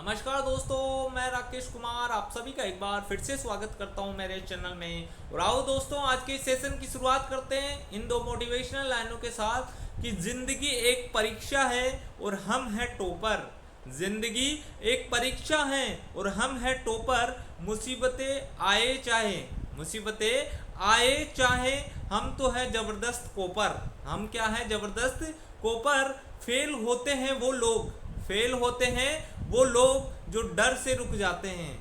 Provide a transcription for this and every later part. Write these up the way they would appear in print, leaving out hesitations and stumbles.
नमस्कार दोस्तों, मैं राकेश कुमार आप सभी का एक बार फिर से स्वागत करता हूं मेरे चैनल में। और आओ दोस्तों, आज के सेशन की शुरुआत करते हैं इन दो मोटिवेशनल लाइनों के साथ कि जिंदगी एक परीक्षा है और हम हैं टॉपर। जिंदगी एक परीक्षा है और हम हैं टॉपर। मुसीबतें आए चाहे हम तो है जबरदस्त कोपर। हम क्या है? जबरदस्त कोपर। फेल होते हैं वो लोग फेल होते हैं वो लोग जो डर से रुक जाते हैं।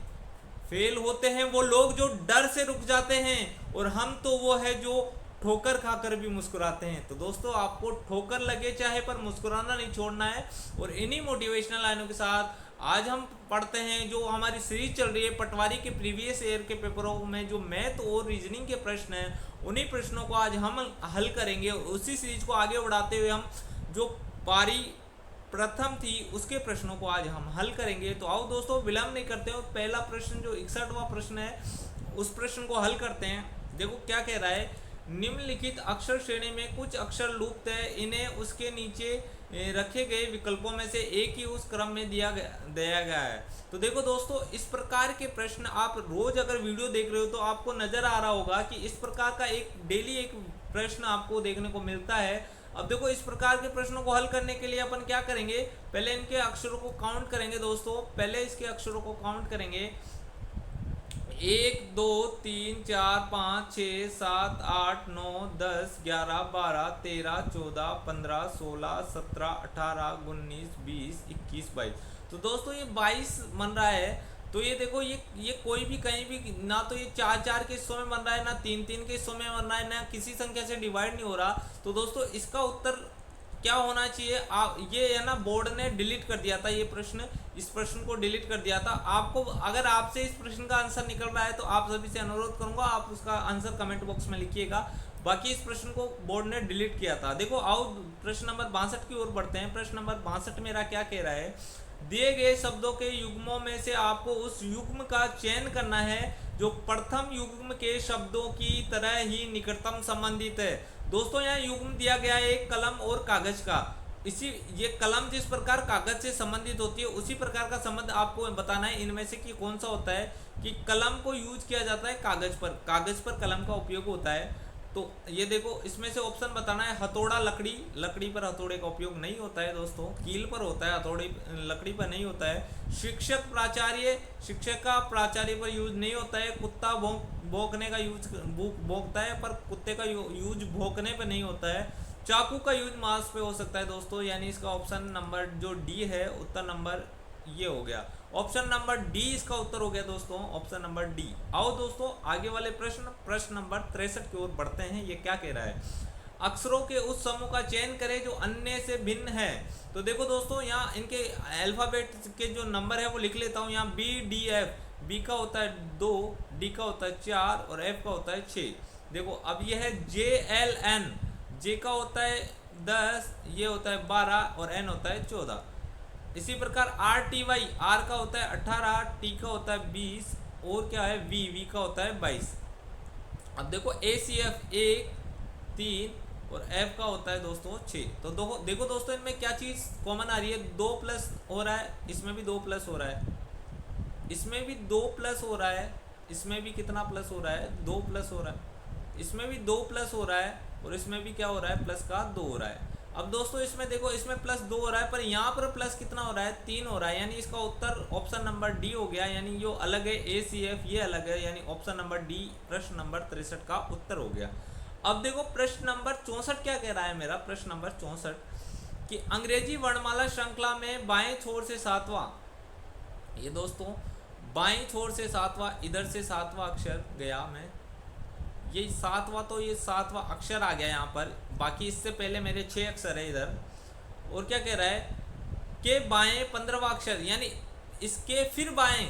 फेल होते हैं वो लोग जो डर से रुक जाते हैं और हम तो वो है जो ठोकर खाकर भी मुस्कुराते हैं। तो दोस्तों, आपको ठोकर लगे चाहे पर मुस्कुराना नहीं छोड़ना है। और इन्हीं मोटिवेशनल लाइनों के साथ आज हम पढ़ते हैं जो हमारी सीरीज चल रही है पटवारी के प्रीवियस ईयर के पेपरों में जो मैथ और रीजनिंग के प्रश्न हैं, उन्हीं प्रश्नों को आज हम हल करेंगे। उसी सीरीज को आगे बढ़ाते हुए हम जो पारी प्रथम थी उसके प्रश्नों को आज हम हल करेंगे। तो आओ दोस्तों, विलंब नहीं करते हो। पहला प्रश्न जो 61वां प्रश्न है उस प्रश्न को हल करते हैं। देखो क्या कह रहा है। निम्नलिखित अक्षर श्रेणी में कुछ अक्षर लुप्त है, इन्हें उसके नीचे रखे गए विकल्पों में से एक ही उस क्रम में दिया गया है। तो देखो दोस्तों, इस प्रकार के प्रश्न आप रोज अगर वीडियो देख रहे हो तो आपको नजर आ रहा होगा कि इस प्रकार का एक डेली एक प्रश्न आपको देखने को मिलता है। अब देखो, इस प्रकार के प्रश्नों को हल करने के लिए अपन क्या करेंगे, पहले इनके अक्षरों को काउंट करेंगे दोस्तों। पहले इसके अक्षरों को काउंट करेंगे। 1 2 3 4 5 6 7 8 9 10 11 12 13 14 15 16 17 18 19 20 21 22। तो दोस्तों ये 22 बन रहा है। तो ये देखो, ये कोई भी कहीं भी ना तो ये 4 4 के हिस्सों में बन रहा है, ना 3 3 के हिस्सों में बन रहा है, ना किसी संख्या से डिवाइड नहीं हो रहा। तो दोस्तों इसका उत्तर क्या होना चाहिए? आप ये है ना, बोर्ड ने डिलीट कर दिया था ये प्रश्न, इस प्रश्न को डिलीट कर दिया था। आपको अगर आपसे इस प्रश्न का आंसर निकल रहा है तो आप सभी से अनुरोध करूंगा आप उसका आंसर कमेंट बॉक्स में लिखिएगा। बाकी इस प्रश्न को बोर्ड ने डिलीट किया था। देखो आओ प्रश्न नंबर 62 की ओर बढ़ते हैं। प्रश्न नंबर 62 मेरा क्या कह रहा है। दिए गए शब्दों के युग्मों में से आपको उस युग्म का चयन करना है जो प्रथम युग्म के शब्दों की तरह ही निकटतम संबंधित है। दोस्तों यहाँ युग्म दिया गया है एक कलम और कागज का। इसी ये कलम जिस प्रकार कागज से संबंधित होती है उसी प्रकार का संबंध आपको बताना है। इनमें से कि कौन सा होता है कि कलम को यूज किया जाता है कागज पर कलम का उपयोग होता है। तो ये देखो, इसमें से ऑप्शन बताना है। हथौड़ा लकड़ी पर हथौड़े का उपयोग नहीं होता है दोस्तों, कील पर होता है, हथौड़ी लकड़ी पर नहीं होता है। शिक्षक का प्राचार्य पर यूज नहीं होता है। कुत्ता भौंकने का यूज भौंकता है पर कुत्ते का यूज भौंकने पर नहीं होता है। चाकू का यूज मांस पे हो सकता है दोस्तों, यानी इसका ऑप्शन नंबर जो डी है उत्तर नंबर ये हो गया। ऑप्शन नंबर डी इसका उत्तर हो गया दोस्तों, ऑप्शन नंबर डी। आओ दोस्तों आगे वाले प्रश्न नंबर 63 की ओर बढ़ते हैं। ये क्या कह रहा है। अक्षरों के उस समूह का चयन करें जो अन्य से भिन्न है। तो देखो दोस्तों, यहाँ इनके अल्फाबेट के जो नंबर है वो लिख लेता हूँ। यहाँ बी डी एफ, बी का होता है 2, डी का होता है 4 और एफ का होता है 6। देखो अब ये है जे एल एन, जे का होता है 10, ये होता है 12 और एन होता है 14। इसी प्रकार आर टी वाई, आर का होता है 18, टी का होता है 20 और क्या है वी का होता है 22। अब देखो ए सी एफ 1 3 और एफ का होता है दोस्तों 6। तो देखो दोस्तों, इनमें क्या चीज़ कॉमन आ रही है। 2 प्लस हो रहा है, इसमें भी 2 प्लस हो रहा है, इसमें भी 2 प्लस हो रहा है, इसमें भी कितना प्लस हो रहा है 2 प्लस हो रहा है, इसमें भी 2 प्लस हो रहा है और इसमें भी क्या हो रहा है प्लस का 2 हो रहा है। अब दोस्तों इसमें देखो, इसमें प्लस 2 हो रहा है पर यहाँ पर प्लस कितना हो रहा है 3 हो रहा है, यानी इसका उत्तर ऑप्शन नंबर डी हो गया। यानी जो अलग है ए सी एफ ये अलग है, यानी ऑप्शन नंबर डी प्रश्न नंबर 63 का उत्तर हो गया। अब देखो प्रश्न नंबर 64 क्या कह रहा है मेरा। प्रश्न नंबर 64 कि अंग्रेजी वर्णमाला श्रृंखला में बाएं छोर से सातवां, ये दोस्तों बाएं छोर से सातवां, इधर से सातवां अक्षर गया मैं, ये सातवां, तो ये सातवां अक्षर आ गया यहाँ पर। बाकी इससे पहले मेरे 6 अक्षर है इधर। और क्या कह रहा है कि बाएं 15वां अक्षर, यानी इसके फिर बाएं,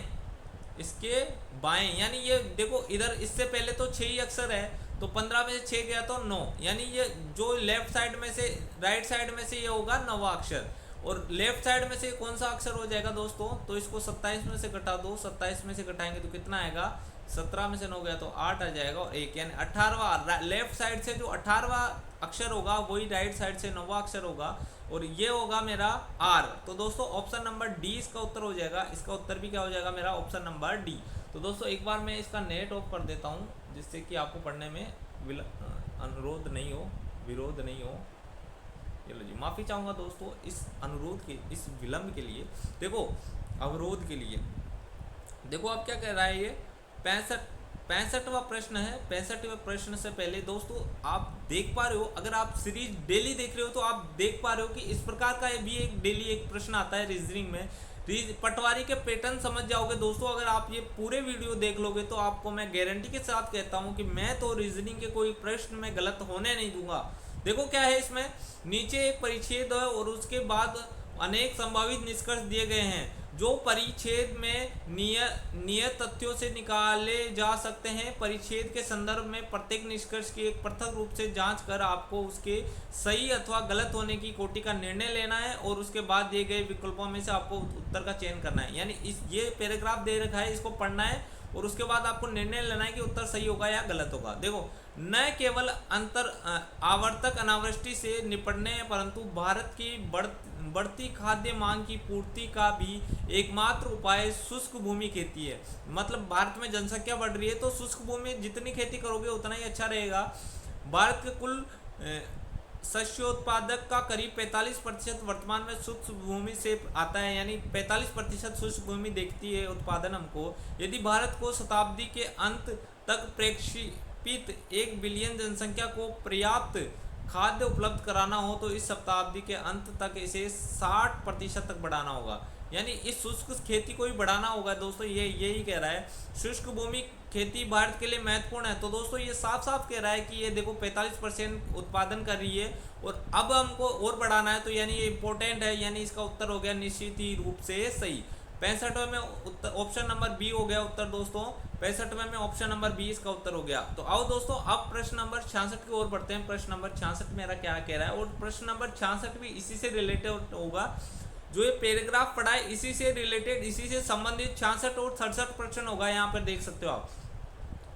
इसके बाएं, यानी ये देखो इधर इससे पहले तो 6 ही अक्षर है, तो 15 में से 6 गया तो 9, यानी ये जो लेफ्ट साइड में से राइट साइड में से ये होगा 9वां अक्षर। और लेफ्ट साइड में से कौन सा अक्षर हो जाएगा दोस्तों, तो इसको 27 में से घटा दो, 27 में से घटाएंगे तो कितना आएगा, 17 में से 9 गया तो 8 आ जाएगा, और 1 यानी 18वां लेफ्ट साइड से जो 18वां अक्षर होगा वही राइट साइड से 9वां अक्षर होगा, और ये होगा मेरा आर। तो दोस्तों ऑप्शन नंबर डी इसका उत्तर हो जाएगा, इसका उत्तर भी क्या हो जाएगा मेरा, ऑप्शन नंबर डी। तो दोस्तों एक बार मैं इसका नेट ऑफ कर देता हूँ जिससे कि आपको पढ़ने में अनुरोध नहीं हो, विरोध नहीं हो। चलो जी, माफ़ी चाहूँगा दोस्तों इस अनुरोध के, इस विलंब के लिए, देखो अवरोध के लिए। देखो अब क्या कह रहा है ये 65वां प्रश्न है। 65वें प्रश्न से पहले दोस्तों आप देख पा रहे हो, अगर आप सीरीज डेली देख रहे हो तो आप देख पा रहे हो कि इस प्रकार का भी एक डेली एक प्रश्न आता है रीजनिंग में। पटवारी के पैटर्न समझ जाओगे दोस्तों अगर आप ये पूरे वीडियो देख लोगे, तो आपको मैं गारंटी के साथ कहता हूँ कि मैं तो रीजनिंग के कोई प्रश्न में गलत होने नहीं दूंगा। देखो क्या है इसमें, नीचे एक परिच्छेद है और उसके बाद अनेक संभावित निष्कर्ष दिए गए हैं जो परिच्छेद में नियत तथ्यों से निकाले जा सकते हैं। परिच्छेद के संदर्भ में प्रत्येक निष्कर्ष की एक पृथक रूप से जांच कर आपको उसके सही अथवा गलत होने की कोटि का निर्णय लेना है, और उसके बाद दिए गए विकल्पों में से आपको उत्तर का चयन करना है। यानी ये पैराग्राफ दे रखा है, इसको पढ़ना है और उसके बाद आपको निर्णय लेना है कि उत्तर सही होगा या गलत होगा। देखो, न केवल आवर्तक अनावृष्टि से निपटने परंतु भारत की बढ़ती खाद्य मांग की पूर्ति का भी एकमात्र उपाय शुष्क भूमि खेती है। मतलब भारत में जनसंख्या बढ़ रही है तो शुष्क भूमि जितनी खेती करोगे उतना ही अच्छा रहेगा। भारत के कुल शस्योत्पादक का करीब 45% वर्तमान में शुष्क भूमि से आता है, यानी 45% शुष्क भूमि देखती है उत्पादन हमको। यदि भारत को शताब्दी के अंत तक प्रेक्षित 1 बिलियन जनसंख्या को पर्याप्त खाद्य उपलब्ध कराना हो तो इस शताब्दी के अंत तक इसे 60% तक बढ़ाना होगा। यानी इस शुष्क खेती को भी बढ़ाना होगा दोस्तों, ये यही कह रहा है। शुष्क भूमि खेती भारत के लिए महत्वपूर्ण है। तो दोस्तों ये साफ साफ कह रहा है कि ये देखो 45% उत्पादन कर रही है और अब हमको और बढ़ाना है, तो यानी ये इंपॉर्टेंट है। यानी इसका उत्तर हो गया निश्चित ही रूप से सही। 65वें में उत्तर ऑप्शन नंबर बी हो गया उत्तर दोस्तों। 65वें में ऑप्शन नंबर बी इसका उत्तर हो गया। तो आओ दोस्तों अब प्रश्न नंबर 66 की ओर बढ़ते हैं। प्रश्न नंबर 66 मेरा क्या कह रहा है, और प्रश्न नंबर 66 भी इसी से रिलेटेड होगा। जो ये पैराग्राफ पढ़ा है इसी से रिलेटेड, इसी से संबंधित 66 और 67 प्रश्न होगा। यहाँ पर देख सकते हो आप।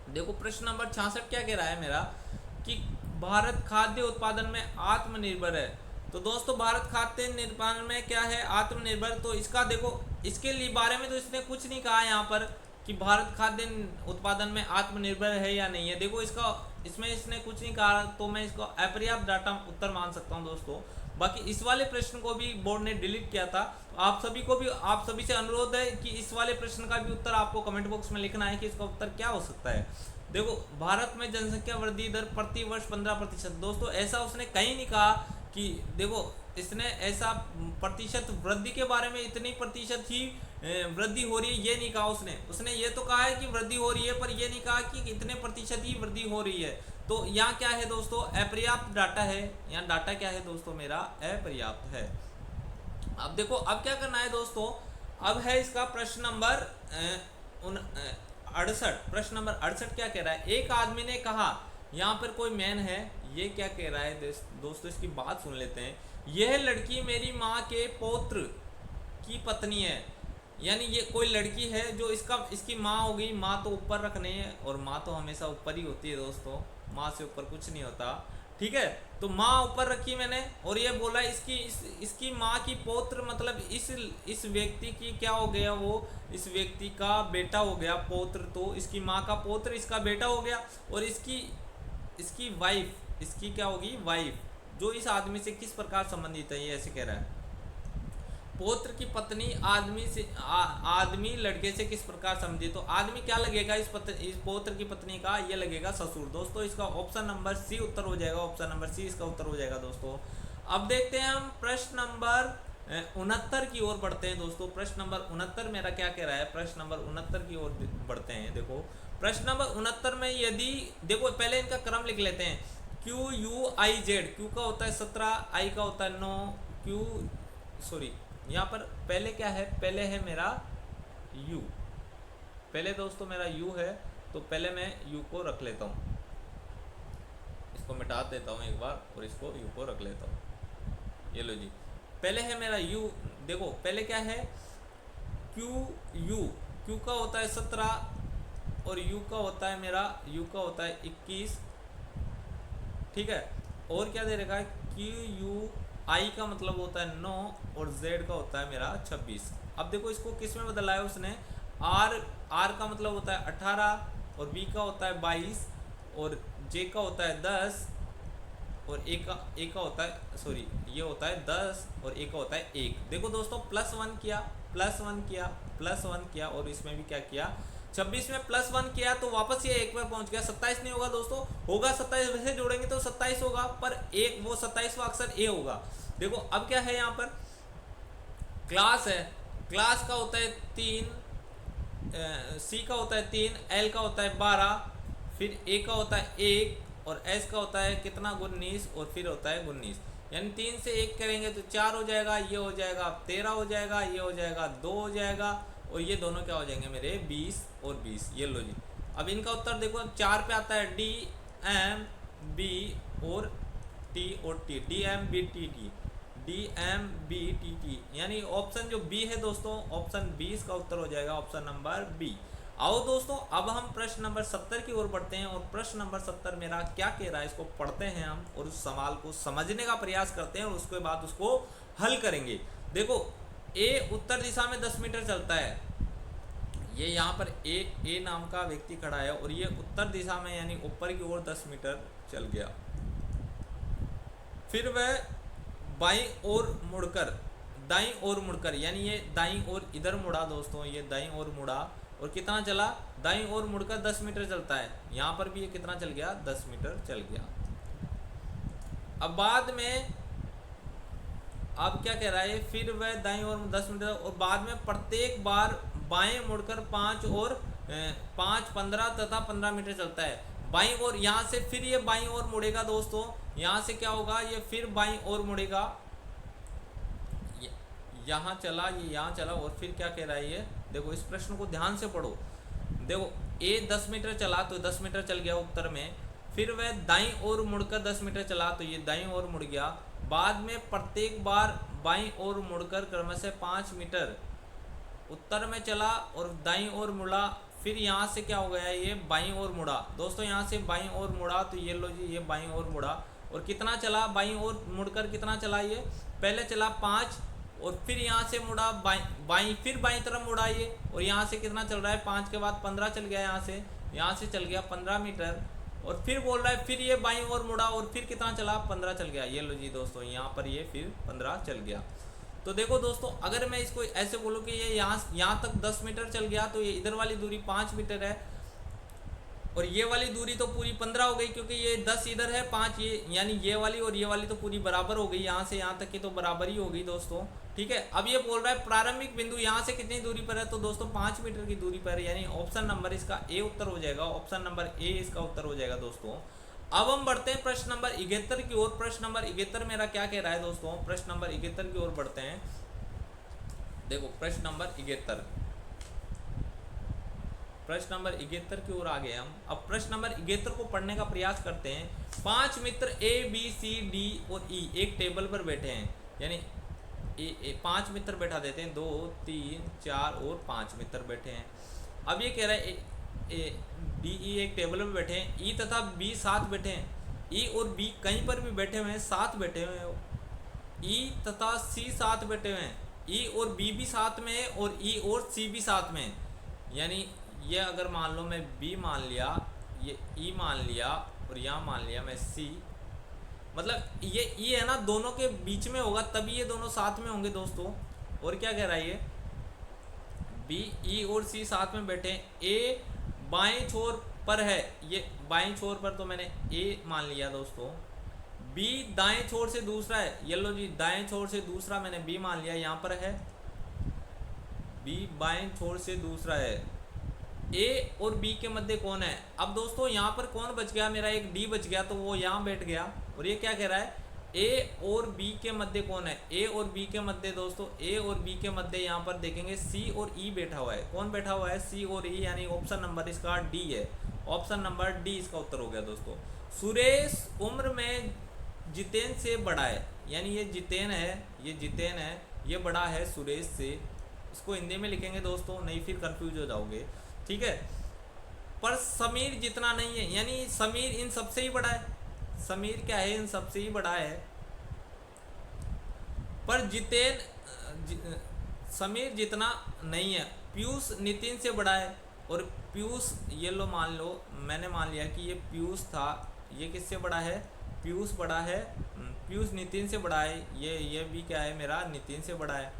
देखो प्रश्न नंबर 66 क्या कह रहा है मेरा, कि भारत खाद्य उत्पादन में आत्मनिर्भर है। तो दोस्तों भारत खाद्य निर्माण में क्या है, आत्मनिर्भर। तो इसका देखो, इसके लिए बारे में तो इसने कुछ नहीं कहा यहाँ पर कि भारत खाद्य उत्पादन में आत्मनिर्भर है या नहीं है। देखो इसमें इसने कुछ नहीं कहा, तो मैं इसको अपर्याप्त डाटा उत्तर मान सकता हूँ दोस्तों। बाकी इस वाले प्रश्न को भी बोर्ड ने डिलीट किया था। तो आप सभी से अनुरोध है कि इस वाले प्रश्न का भी उत्तर आपको कमेंट बॉक्स में लिखना है कि इसका उत्तर क्या हो सकता है। देखो, भारत में जनसंख्या वृद्धि दर प्रति वर्ष 15%। दोस्तों ऐसा उसने कहीं नहीं कहा कि देखो इसने ऐसा प्रतिशत वृद्धि के बारे में इतनी प्रतिशत ही वृद्धि हो रही है ये नहीं कहा उसने ये तो कहा है कि वृद्धि हो रही है, पर ये नहीं कहा कि इतने प्रतिशत ही वृद्धि हो रही है। तो यहाँ क्या है दोस्तों, अपर्याप्त डाटा है। यहाँ डाटा क्या है दोस्तों मेरा, अपर्याप्त है। अब देखो अब क्या करना है दोस्तों, अब है इसका प्रश्न नंबर 68। प्रश्न नंबर 68 क्या कह रहा है, एक आदमी ने कहा, यहाँ पर कोई मैन है, ये क्या कह रहा है दोस्तों, इसकी बात सुन लेते हैं। यह लड़की मेरी माँ के पौत्र की पत्नी है। यानी ये कोई लड़की है जो इसकी माँ हो गई। माँ तो ऊपर रखने है, और माँ तो हमेशा ऊपर ही होती है दोस्तों, माँ से ऊपर कुछ नहीं होता, ठीक है। तो माँ ऊपर रखी मैंने, और ये बोला इसकी माँ की पौत्र, मतलब इस व्यक्ति की क्या हो गया, वो इस व्यक्ति का बेटा हो गया पौत्र। तो इसकी माँ का पौत्र इसका बेटा हो गया, और इसकी वाइफ, इसकी क्या होगी, वाइफ, जो इस आदमी से किस प्रकार संबंधित है, ये ऐसे कह रहा है। पौत्र की पत्नी आदमी लड़के से किस प्रकार संबंधित। तो आदमी क्या लगेगा इस पौत्र की पत्नी का, ये लगेगा ससुर। दोस्तों इसका ऑप्शन नंबर सी उत्तर हो जाएगा, ऑप्शन नंबर सी इसका उत्तर हो जाएगा दोस्तों। अब देखते हैं हम प्रश्न नंबर 69 की ओर बढ़ते हैं दोस्तों। प्रश्न नंबर 69 मेरा क्या कह रहा है, प्रश्न नंबर 69 की ओर बढ़ते हैं। देखो प्रश्न नंबर 69 में यदि देखो पहले इनका क्रम लिख लेते हैं। QUIZ, क्यू का होता है 17, आई का होता है 9, यहाँ पर पहले क्या है, पहले है मेरा U, पहले दोस्तों मेरा U है। तो पहले मैं U को रख लेता हूँ, इसको मिटा देता हूँ एक बार, और इसको U को रख लेता हूँ। ये लो जी, पहले है मेरा u, देखो पहले क्या है क्यू यू, क्यू का होता है 17 और u का होता है मेरा, u का होता है 21, ठीक है। और क्या दे रखा है क्यू यू, आई का मतलब होता है 9 और z का होता है मेरा 26। अब देखो इसको किस में बदला है उसने, r का मतलब होता है 18 और b का होता है 22 और j का होता है 10 और ए का होता है, सॉरी ये होता है 10 और ए का होता है 1। देखो दोस्तों +1 किया, +1 किया, +1 किया और इसमें भी क्या किया 26 में +1 किया तो वापस ये 1 पर पहुंच गया। 27 नहीं होगा दोस्तों, होगा 27, वैसे जोड़ेंगे तो 27 होगा पर एक वो 27वां अक्षर ए होगा। देखो अब क्या है यहाँ पर क्लास है, क्लास का होता है 3, सी का होता है 3, एल का होता है 12, फिर ए का होता है 1 और एस का होता है कितना 19 और फिर होता है 19, यानी 3 से 1 करेंगे तो 4 हो जाएगा, ये हो जाएगा 13 हो जाएगा, ये हो जाएगा 2 हो जाएगा और ये दोनों क्या हो जाएंगे मेरे 20 और 20। ये लो जी, अब इनका उत्तर देखो 4 पे आता है डी एम बी और टी और T, D M B T T, D M B T T, यानी ऑप्शन जो बी है दोस्तों, ऑप्शन 20 का उत्तर हो जाएगा ऑप्शन नंबर बी। आओ दोस्तों अब हम प्रश्न नंबर 70 की ओर बढ़ते हैं और प्रश्न नंबर 70 मेरा क्या कह रहा है इसको पढ़ते हैं हम और उस सवाल को समझने का प्रयास करते हैं और उसके बाद उसको हल करेंगे। देखो ए उत्तर दिशा में 10 मीटर चलता है, ये यहाँ पर ए नाम का व्यक्ति खड़ा है और ये उत्तर दिशा में यानी ऊपर की ओर 10 मीटर चल गया, फिर वह बाईं ओर मुड़कर, दाईं ओर मुड़कर, यानी ये दाईं ओर इधर मुड़ा दोस्तों, ये दाईं ओर मुड़ा और कितना चला, दाईं ओर मुड़कर 10 मीटर चलता है। यहाँ पर भी ये कितना चल गया 10 मीटर चल गया। अब बाद में अब क्या कह रहा है, फिर वह दाईं ओर 10 मीटर और बाद में प्रत्येक बार बाएं मुड़कर 5 और 5, 15 तथा 15 मीटर चलता है। बाईं ओर यहाँ से फिर ये बाईं ओर मुड़ेगा दोस्तों, यहाँ से क्या होगा ये फिर बाईं ओर मुड़ेगा, यहाँ चला, ये यहाँ चला और फिर क्या कह रहा है ये, देखो इस प्रश्न को ध्यान से पढ़ो। देखो ए 10 मीटर चला तो 10 मीटर चल गया उत्तर में, फिर वह दाईं ओर मुड़कर 10 मीटर चला तो ये दाईं ओर मुड़ गया, बाद में प्रत्येक बार बाईं ओर मुड़कर क्रमशः 5 मीटर उत्तर में चला और दाईं ओर मुड़ा, फिर यहाँ से क्या हो गया ये बाईं ओर मुड़ा दोस्तों, यहाँ से बाईं ओर मुड़ा तो ये लो जी ये बाईं ओर मुड़ा और कितना चला बाईं ओर मुड़कर कितना चला, ये पहले चला 5 और फिर यहाँ से मुड़ा बाईं फिर बाईं तरफ मुड़ा ये और यहाँ से कितना चल रहा है 5 के बाद 15 चल गया, यहाँ से चल गया 15 मीटर और फिर बोल रहा है फिर ये बाईं ओर मुड़ा और फिर कितना चला 15 चल गया। ये लो जी दोस्तों यहाँ पर ये फिर 15 चल गया। तो देखो दोस्तों अगर मैं इसको ऐसे बोलूँ कि ये यहाँ तक 10 मीटर चल गया तो ये इधर वाली दूरी 5 मीटर है और ये वाली दूरी तो पूरी 15 हो गई क्योंकि ये 10 इधर है 5 ये, यानी ये वाली और ये वाली तो पूरी बराबर हो गई, यहाँ से यहाँ तक की तो बराबर ही हो गई दोस्तों, ठीक है। अब ये बोल रहा है प्रारंभिक बिंदु यहाँ से कितनी दूरी पर है तो दोस्तों 5 मीटर की दूरी पर है, यानी ऑप्शन नंबर इसका ए उत्तर हो जाएगा, ऑप्शन नंबर ए इसका उत्तर हो जाएगा दोस्तों। अब हम बढ़ते हैं प्रश्न नंबर 71 की ओर। प्रश्न नंबर 71 मेरा क्या कह रहा है दोस्तों, प्रश्न नंबर 71 की ओर बढ़ते हैं। देखो प्रश्न नंबर 71, प्रश्न नंबर 71 की ओर आ गए हम। अब प्रश्न नंबर 71 को पढ़ने का प्रयास करते हैं। 5 मित्र ए बी सी डी और ई एक टेबल पर बैठे हैं, यानी 5 मित्र बैठा देते हैं, 2 3 4 और 5 मित्र बैठे हैं। अब ये कह रहा है डी ई एक टेबल पर बैठे हैं, ई तथा बी साथ बैठे हैं, ई और बी कहीं पर भी बैठे हुए हैं, साथ बैठे हुए हैं, ई तथा सी साथ बैठे हुए हैं, ई और बी भी साथ में है और ई और सी भी साथ में है, यानी ये अगर मान लो मैं B मान लिया, ये E मान लिया और यहाँ मान लिया मैं C, मतलब ये E है ना दोनों के बीच में होगा तभी ये दोनों साथ में होंगे दोस्तों। और क्या कह रहा है ये B E और C साथ में बैठे हैं, A बाएं छोर पर है, ये बाएं छोर पर तो मैंने A मान लिया दोस्तों, B दाएं छोर से दूसरा है, ये लो जी दाएं छोर से दूसरा मैंने B मान लिया, यहाँ पर है B बाएं छोर से दूसरा है, ए और बी के मध्य कौन है। अब दोस्तों यहाँ पर कौन बच गया, मेरा एक डी बच गया तो वो यहाँ बैठ गया। और ये क्या कह रहा है ए और बी के मध्य कौन है, ए और बी के मध्य दोस्तों, ए और बी के मध्य यहाँ पर देखेंगे सी और ई बैठा हुआ है। कौन बैठा हुआ है, सी और ई, यानी ऑप्शन नंबर इसका डी है, ऑप्शन नंबर डी इसका उत्तर हो गया दोस्तों। सुरेश उम्र में जितेंद्र से बड़ा है, यानी ये जितेन है, ये बड़ा है सुरेश से। इसको हिंदी में लिखेंगे दोस्तों, नहीं फिर कंफ्यूज हो जाओगे, ठीक है। पर समीर जितना नहीं है, यानी समीर इन सबसे ही बड़ा है। समीर क्या है, इन सबसे ही बड़ा है। पर समीर जितना नहीं है। पीयूष नितिन से बड़ा है, और पीयूष ये लो, मान लो मैंने मान लिया कि ये पीयूष था, ये किससे बड़ा है, पीयूष बड़ा है, पीयूष नितिन से बड़ा है, ये भी क्या है मेरा, नितिन से बड़ा है।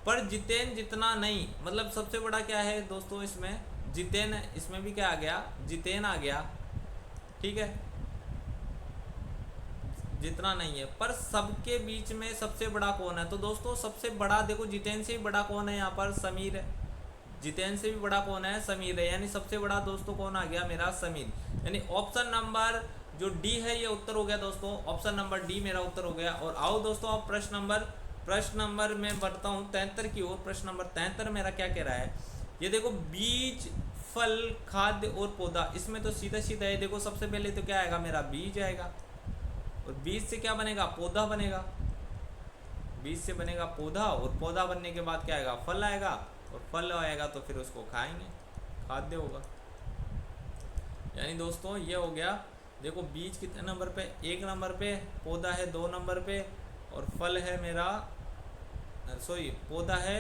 पर जितेन जितना नहीं, मतलब सबसे बड़ा क्या है दोस्तों इसमें, जितेन, इसमें भी क्या आ गया, जितेन आ गया, ठीक है, जितना नहीं है। पर सबके बीच में सबसे बड़ा कौन है, तो दोस्तों सबसे बड़ा देखो जितेन से भी बड़ा कौन है यहाँ पर, समीर है। जितेन से भी बड़ा कौन है, समीर है, यानी सबसे बड़ा दोस्तों कौन आ गया मेरा, समीर। यानी ऑप्शन नंबर जो डी है ये उत्तर हो गया दोस्तों, ऑप्शन नंबर डी मेरा उत्तर हो गया। और आओ दोस्तों अब प्रश्न नंबर में बढ़ता हूँ 73 की ओर। प्रश्न नंबर 73 मेरा क्या कह रहा है, ये देखो बीज, फल, खाद्य और पौधा, इसमें तो सीधा सीधा है। देखो सबसे पहले तो क्या आएगा मेरा, बीज आएगा, और बीज से क्या बनेगा, पौधा बनेगा, बीज से बनेगा पौधा, और पौधा बनने के बाद क्या आएगा, फल आएगा, और फल आएगा तो फिर उसको खाएंगे, खाद्य होगा। यानी दोस्तों ये हो गया। देखो बीज कितने नंबर पे, 1 नंबर पे, पौधा है 2 नंबर पे, और फल है मेरा, सॉरी पौधा है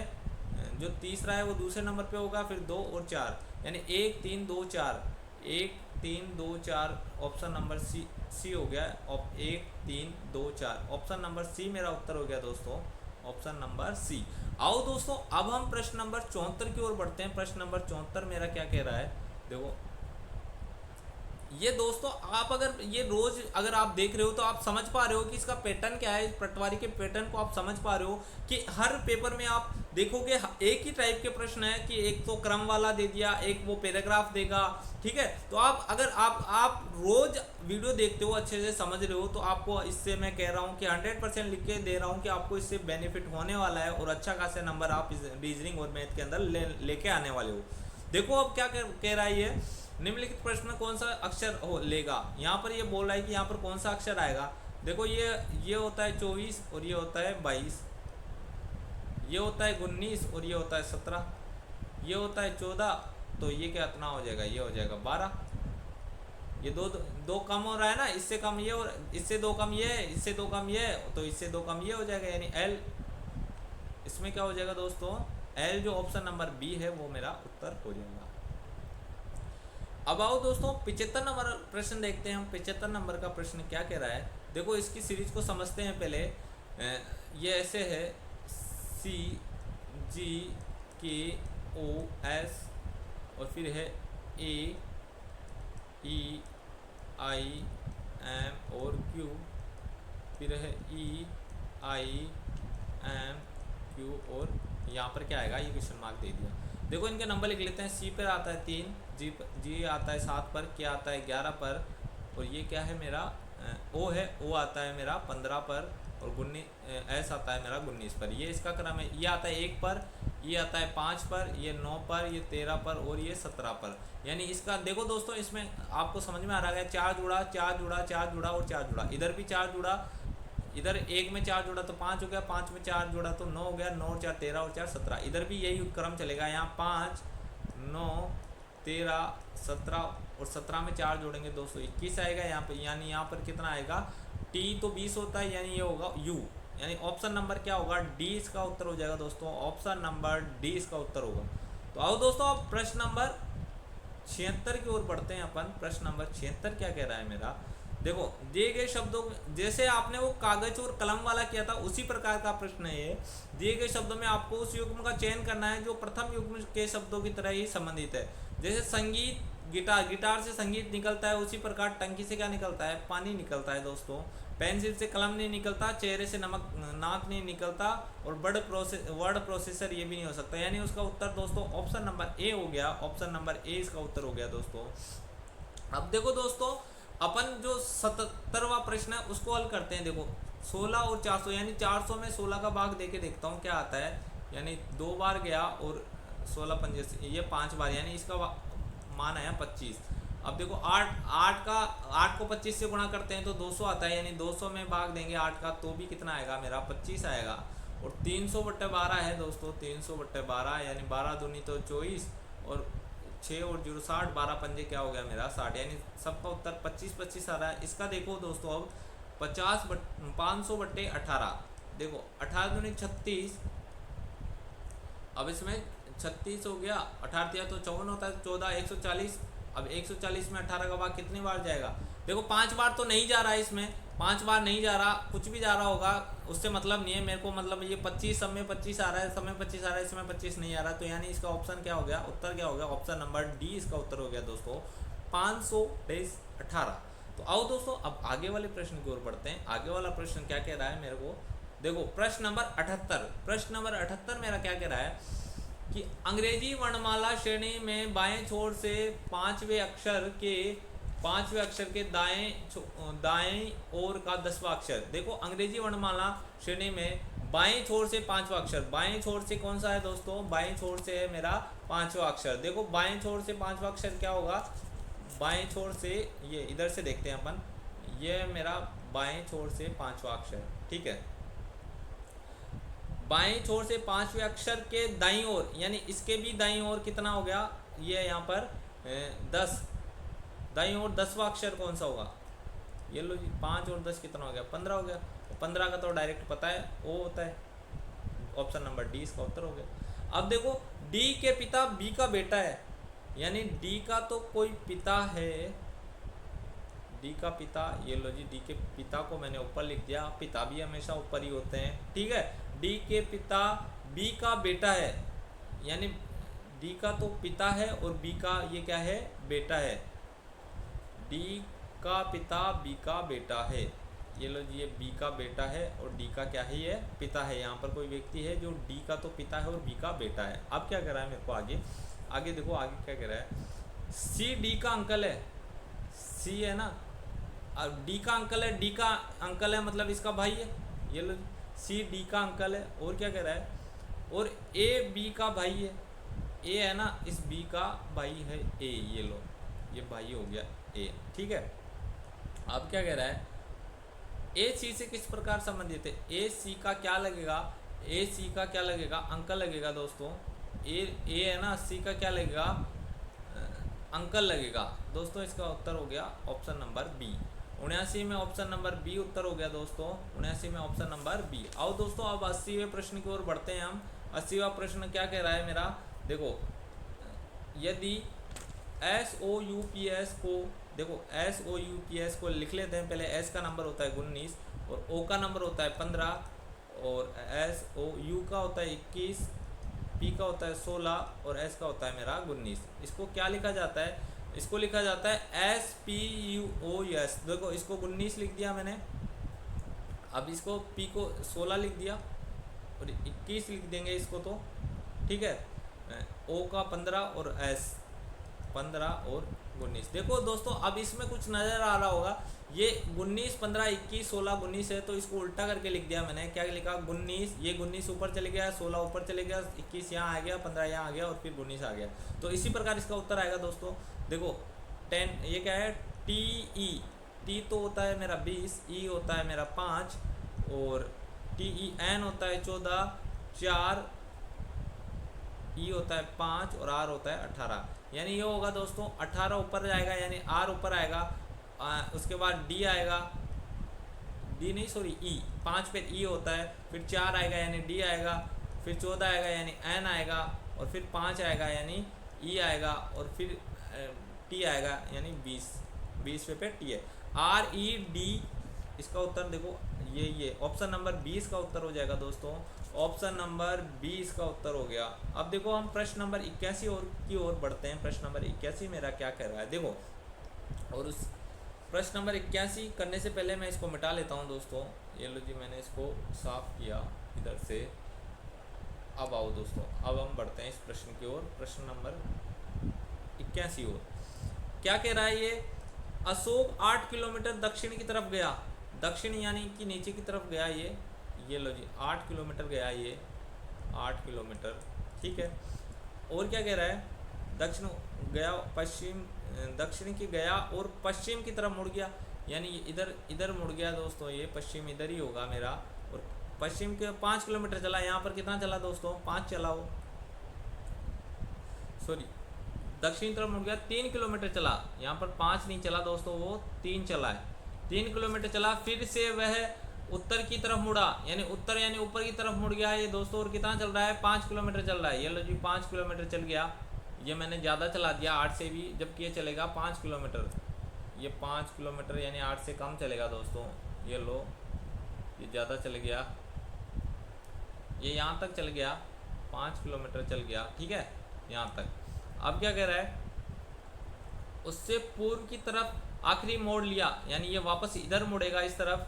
जो तीसरा है वो दूसरे नंबर पे होगा, फिर 2 और 4, यानी 1 3 2 4, 1 3 2 4, ऑप्शन नंबर सी हो गया। 1 3 2 4, ऑप्शन नंबर सी मेरा उत्तर हो गया दोस्तों, ऑप्शन नंबर सी। आओ दोस्तों अब हम प्रश्न नंबर 74 की ओर बढ़ते हैं। प्रश्न नंबर 74 मेरा क्या कह रहा है, देखो ये दोस्तों आप अगर ये रोज अगर आप देख रहे हो तो आप समझ पा रहे हो कि इसका पैटर्न क्या है, इस पटवारी के पैटर्न को आप समझ पा रहे हो कि हर पेपर में आप देखोगे एक ही टाइप के प्रश्न है, कि एक तो क्रम वाला दे दिया, एक वो पैराग्राफ देगा, ठीक है। तो आप अगर आप रोज वीडियो देखते हो, अच्छे से समझ रहे हो, तो आपको इससे मैं कह रहा हूँ कि 100% लिख के दे रहा हूँ कि आपको इससे बेनिफिट होने वाला है, और अच्छा खासे नंबर आप रीजनिंग और मैथ के अंदर लेके आने वाले हो। देखो अब क्या कह रहा है ये, निम्नलिखित प्रश्न में कौन सा अक्षर लेगा। यहाँ पर ये बोल रहा है कि यहाँ पर कौन सा अक्षर आएगा। देखो ये होता है 24, और ये होता है 22, ये होता है 19, और ये होता है 17, ये होता है 14, तो ये क्या इतना हो जाएगा, ये हो जाएगा 12। ये दो कम हो रहा है ना, इससे कम ये, और इससे 2 कम ये, इससे 2 कम ये, तो इससे 2 कम ये हो जाएगा, यानी एल। इसमें क्या हो जाएगा दोस्तों, एल जो ऑप्शन नंबर बी है वो मेरा उत्तर हो जाएगा। अब आओ दोस्तों 75 नंबर प्रश्न देखते हैं हम। 75 नंबर का प्रश्न क्या कह रहा है, देखो इसकी सीरीज को समझते हैं पहले। ये ऐसे है, सी जी के ओ एस, और फिर है ए ई आई एम और क्यू, फिर है ई आई एम क्यू, और यहाँ पर क्या आएगा, ये क्वेश्चन मार्क दे दिया। देखो इनके नंबर लिख लेते हैं। सी पर आता है 3, जी आता है 7 पर, क्या आता है 11 पर, और ये क्या है मेरा ओ है, ओ आता है मेरा 15 पर, और एस आता है मेरा 19 पर। ये इसका क्रम है। ये आता है 1 पर, ये आता है 5 पर, ये 9 पर, ये 13 पर, और ये 17 पर। यानी इसका देखो दोस्तों, इसमें आपको समझ में आ रहा है 4 जुड़ा 4 जुड़ा 4 जुड़ा और 4 जुड़ा, इधर भी 4 जुड़ा, इधर 1 में 4 जुड़ा तो 5 हो गया, 5 में 4 जुड़ा तो 9 हो गया, 9 और 4 13 और 4 17। इधर भी यही क्रम चलेगा, यहाँ 5 9 13 17, और 17 में 4 जोड़ेंगे 221 आएगा यहाँ पे। यानी यहाँ पर कितना आएगा, टी तो 20 होता है, यानी ये होगा यू, यानी ऑप्शन नंबर क्या होगा, डी इसका उत्तर हो जाएगा दोस्तों, ऑप्शन नंबर डी इसका उत्तर होगा। तो आओ दोस्तों अब प्रश्न नंबर 76 की ओर बढ़ते हैं अपन। प्रश्न नंबर 76 क्या कह रहा है मेरा, देखो दिए गए शब्दों, जैसे आपने वो कागज और कलम वाला किया था उसी प्रकार का प्रश्न है ये। दिए गए शब्दों में आपको उस युग्म का चयन करना है जो प्रथम युग्म के शब्दों की तरह ही संबंधित है। जैसे संगीत, गिटार से संगीत निकलता है, उसी प्रकार टंकी से क्या निकलता है, पानी निकलता है दोस्तों। पेंसिल से कलम नहीं निकलता, चेहरे से नाक नहीं निकलता, और वर्ड प्रोसेसर ये भी नहीं हो सकता। यानी उसका उत्तर दोस्तों ऑप्शन नंबर ए हो गया, ऑप्शन नंबर ए इसका उत्तर हो गया दोस्तों। अब देखो दोस्तों अपन जो 77वां प्रश्न है उसको हल करते हैं। देखो 16 और 400, यानी 400 में 16 का भाग देके देखता हूँ क्या आता है। यानी 2 बार गया और 16 पंजे से ये 5 बार, यानी इसका मान आया 25। अब देखो 8 को 25 से गुणा करते हैं तो 200 आता है, यानी 200 में भाग देंगे 8 का तो भी कितना आएगा मेरा 25 आएगा। और 300/12 है दोस्तों, 300/12 यानी 12 दूनी तो 24 और 6 और 0 60, 12 पंजे क्या हो गया मेरा 60, यानी सबका उत्तर 25 आ रहा है। इसका देखो दोस्तों अब 500/18 देखो 18 दूनी 36, अब इसमें 36 हो गया, 18 दिया तो 54 होता है, 14 140। अब 140 में 18 का भाग कितनी बार जाएगा, देखो 5 बार तो नहीं जा रहा है, इसमें 5 बार नहीं जा रहा, कुछ भी जा रहा होगा उससे मतलब नहीं है मेरे को, मतलब ये 25 सब में 25 आ रहा है, सब में 25 आ रहा है, इसमें 25 नहीं आ रहा, तो यानी इसका ऑप्शन क्या हो गया, उत्तर क्या हो गया, ऑप्शन नंबर डी इसका उत्तर हो गया दोस्तों 500/18। तो आओ दोस्तों अब आगे वाले प्रश्न की ओर बढ़ते हैं। आगे वाला प्रश्न क्या कह रहा है मेरे को, देखो प्रश्न नंबर 78। प्रश्न नंबर 78 मेरा क्या कह रहा है कि अंग्रेजी वर्णमाला श्रेणी में बाएं छोर से पांचवें अक्षर के दाएं ओर का 10वां अक्षर। देखो अंग्रेजी वर्णमाला श्रेणी में बाएं छोर से 5वां अक्षर, बाएं छोर से कौन सा है दोस्तों, बाएं छोर से है मेरा 5वां अक्षर। देखो बाएं छोर से 5वां अक्षर क्या होगा, बाएं छोर से ये इधर से देखते हैं अपन, ये मेरा बाएं छोर से 5वां अक्षर, ठीक है। बाएं छोर से 5वें अक्षर के दाईं ओर, यानी इसके भी दाईं ओर कितना हो गया, ये यहाँ पर 10, दाईं ओर 10वां अक्षर कौन सा होगा, ये लो जी 5 और 10 कितना हो गया 15 हो गया। 15 का तो डायरेक्ट पता है वो होता है, ऑप्शन नंबर डी इसका उत्तर हो गया। अब देखो डी के पिता बी का बेटा है, यानी डी का तो कोई पिता है, डी का पिता, ये लो जी डी के पिता को मैंने ऊपर लिख दिया, पिता भी हमेशा ऊपर ही होते हैं, ठीक है। डी के पिता बी का बेटा है, यानी डी का तो पिता है और बी का ये क्या है बेटा है, डी का पिता बी का बेटा है, ये लो जी ये बी का बेटा है और डी का क्या है ये पिता है। यहाँ पर कोई व्यक्ति है जो डी का तो पिता है और बी का बेटा है। अब क्या कर रहा है मेरे को आगे देखो आगे क्या कह रहा है, सी डी का अंकल है, सी है ना, अब डी का अंकल है, डी का अंकल है मतलब इसका भाई है, ये लो सी डी का अंकल है। और क्या कह रहा है, और ए बी का भाई है, ए है ना इस बी का भाई है ए, ये लो ये भाई हो गया ए, ठीक है। अब क्या कह रहा है, ए सी से किस प्रकार संबंधित है, ए सी का क्या लगेगा, ए सी का क्या लगेगा अंकल लगेगा दोस्तों, ए है ना, सी का क्या लगेगा अंकल लगेगा दोस्तों। इसका उत्तर हो गया ऑप्शन नंबर बी, 79 में ऑप्शन नंबर बी उत्तर हो गया दोस्तों, 79 में ऑप्शन नंबर बी। आओ दोस्तों अब 80वें प्रश्न की ओर बढ़ते हैं हम। 80वां प्रश्न क्या कह रहा है मेरा, देखो यदि SOUPS को, देखो SOUPS को लिख लेते हैं पहले। S का नंबर होता है 19 और O का नंबर होता है 15 और SOU का होता है 21, P का होता है 16 और S का होता है मेरा 19। इसको क्या लिखा जाता है, इसको लिखा जाता है SPUOS। देखो इसको 19 लिख दिया मैंने, अब इसको P को 16 लिख दिया और 21 लिख देंगे इसको तो, ठीक है। O का 15 और S 15 और 19। देखो दोस्तों अब इसमें कुछ नज़र आ रहा होगा, ये 19 15 21 16 19 है, तो इसको उल्टा करके लिख दिया मैंने। क्या लिखा 19, ये 19 ऊपर चले गया, 16 ऊपर चले गया, 21 यहाँ आ गया, 15 यहाँ आ गया और फिर 19 आ गया। तो इसी प्रकार इसका उत्तर आएगा दोस्तों। देखो 10, ये क्या है TE, T तो होता है मेरा 20, E होता है मेरा 5 और TEN होता है 14, 4 E होता है 5 और R होता है 18, यानी ये होगा दोस्तों 18 ऊपर जाएगा यानी R ऊपर आएगा, उसके बाद D आएगा, D नहीं सॉरी E, 5 पे E होता है, फिर 4 आएगा यानी D आएगा, फिर 14 आएगा यानी N आएगा और फिर 5 आएगा यानी E आएगा और फिर T आएगा यानी 20 पे T है। RED इसका उत्तर देखो ये ऑप्शन नंबर 20 का उत्तर हो जाएगा दोस्तों, ऑप्शन नंबर 20 का उत्तर हो गया। अब देखो हम प्रश्न नंबर 81 की ओर बढ़ते हैं। प्रश्न नंबर 81 मेरा क्या कर रहा है देखो, और उस प्रश्न नंबर 81 करने से पहले मैं इसको मिटा लेता हूँ दोस्तों। ये लो जी मैंने इसको साफ किया इधर से। अब आओ दोस्तों अब हम बढ़ते हैं इस प्रश्न की ओर, प्रश्न नंबर 81 ओर। क्या कह रहा है ये, अशोक 8 किलोमीटर दक्षिण की तरफ गया, दक्षिण यानी कि नीचे की तरफ गया ये लो जी 8 किलोमीटर गया ये 8 किलोमीटर, ठीक है। और क्या कह रहा है, दक्षिण गया पश्चिम, दक्षिण की गया और पश्चिम की तरफ मुड़ गया, यानी इधर इधर मुड़ गया दोस्तों, ये पश्चिम इधर ही होगा मेरा। और पश्चिम के 5 किलोमीटर चला, यहाँ पर कितना चला दोस्तों 5 चला वो, सॉरी दक्षिण तरफ मुड़ गया 3 किलोमीटर चला, यहाँ पर 5 नहीं चला दोस्तों, वो 3 चला है। 3 किलोमीटर चला, फिर से वह उत्तर की तरफ मुड़ा, यानी उत्तर यानी ऊपर की तरफ मुड़ गया है ये दोस्तों। और कितना चल रहा है 5 किलोमीटर चल रहा है, ये लो जी 5 किलोमीटर चल गया। ये मैंने ज़्यादा चला दिया 8 से भी, जबकि ये चलेगा 5 किलोमीटर, ये 5 किलोमीटर यानी 8 से कम चलेगा दोस्तों। ये लो ये ज़्यादा चल गया, ये यहाँ तक चल गया, 5 किलोमीटर चल गया, ठीक है यहाँ तक। अब क्या कह रहा है, उससे पूर्व की तरफ आखिरी मोड़ लिया, यानी ये वापस इधर मुड़ेगा इस तरफ,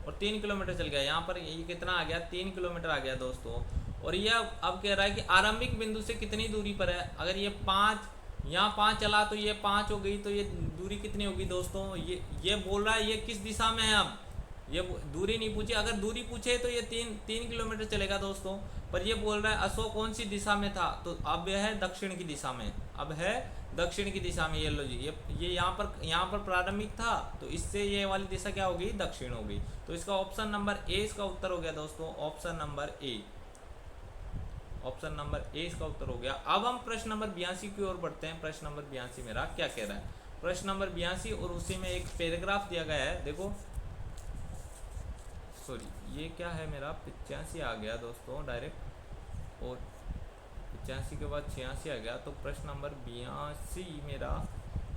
और 3 किलोमीटर चल गया। यहाँ पर ये कितना आ गया 3 किलोमीटर आ गया दोस्तों। और ये अब कह रहा है कि आरंभिक बिंदु से कितनी दूरी पर है। अगर ये 5 यहाँ 5 चला तो ये 5 हो गई, तो ये दूरी कितनी होगी दोस्तों, ये बोल रहा है ये किस दिशा में है। अब ये दूरी नहीं पूछी, अगर दूरी पूछे तो ये 3 किलोमीटर चलेगा दोस्तों, पर ये बोल रहा है अशोक कौन सी दिशा में था, तो अब यह है दक्षिण की दिशा में, अब है दक्षिण की दिशा में। ये लो जी ये यहाँ पर प्रारंभिक था, तो इससे ये वाली दिशा क्या होगी दक्षिण होगी। तो इसका ऑप्शन नंबर ए इसका उत्तर हो गया दोस्तों, option number A, option number A इसका उत्तर हो गया। अब हम प्रश्न नंबर 82 की ओर बढ़ते हैं। प्रश्न नंबर 82 मेरा क्या कह रहा है, प्रश्न नंबर 82 और उसी में एक पैराग्राफ दिया गया है, देखो सॉरी ये क्या है मेरा 85 आ गया दोस्तों डायरेक्ट, और 85 के बाद 86 आ गया। तो प्रश्न नंबर 82 मेरा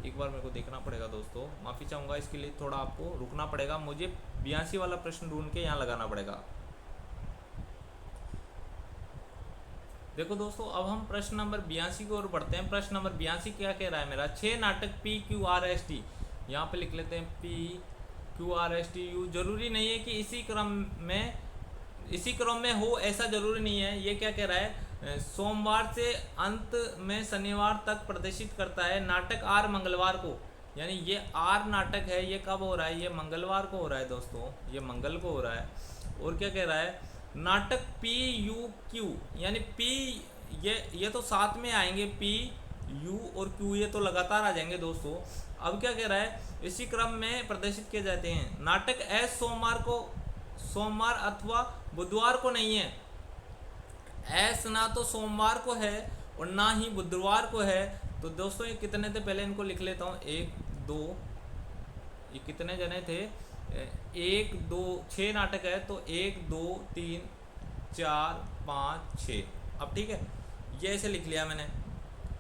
एक बार मेरे को देखना पड़ेगा दोस्तों, माफ़ी चाहूँगा इसके लिए, थोड़ा आपको रुकना पड़ेगा, मुझे 82 वाला प्रश्न ढूंढ के यहाँ लगाना पड़ेगा। देखो दोस्तों अब हम प्रश्न नंबर 82 की ओर बढ़ते हैं। प्रश्न नंबर 82 क्या कह रहा है मेरा, 6 नाटक PQRST, यहाँ पे लिख लेते हैं PQRSTU, जरूरी नहीं है कि इसी क्रम में हो, ऐसा जरूरी नहीं है। ये क्या कह रहा है, सोमवार से अंत में शनिवार तक प्रदर्शित करता है। नाटक आर मंगलवार को, यानी ये आर नाटक है, ये कब हो रहा है, ये मंगलवार को हो रहा है दोस्तों, ये मंगल को हो रहा है। और क्या कह रहा है, नाटक PUQ, यानी P ये तो साथ में आएंगे, P U और Q ये तो लगातार आ जाएंगे दोस्तों। अब क्या कह रहा है, इसी क्रम में प्रदर्शित किए जाते हैं। नाटक एस सोमवार अथवा बुधवार को नहीं है, एस ना तो सोमवार को है और ना ही बुधवार को है। तो दोस्तों ये कितने थे, पहले इनको लिख लेता हूँ, 1 2, ये कितने जने थे, 1 2 6 नाटक है, तो 1 2 3 4 5 6। अब ठीक है, ये ऐसे लिख लिया मैंने।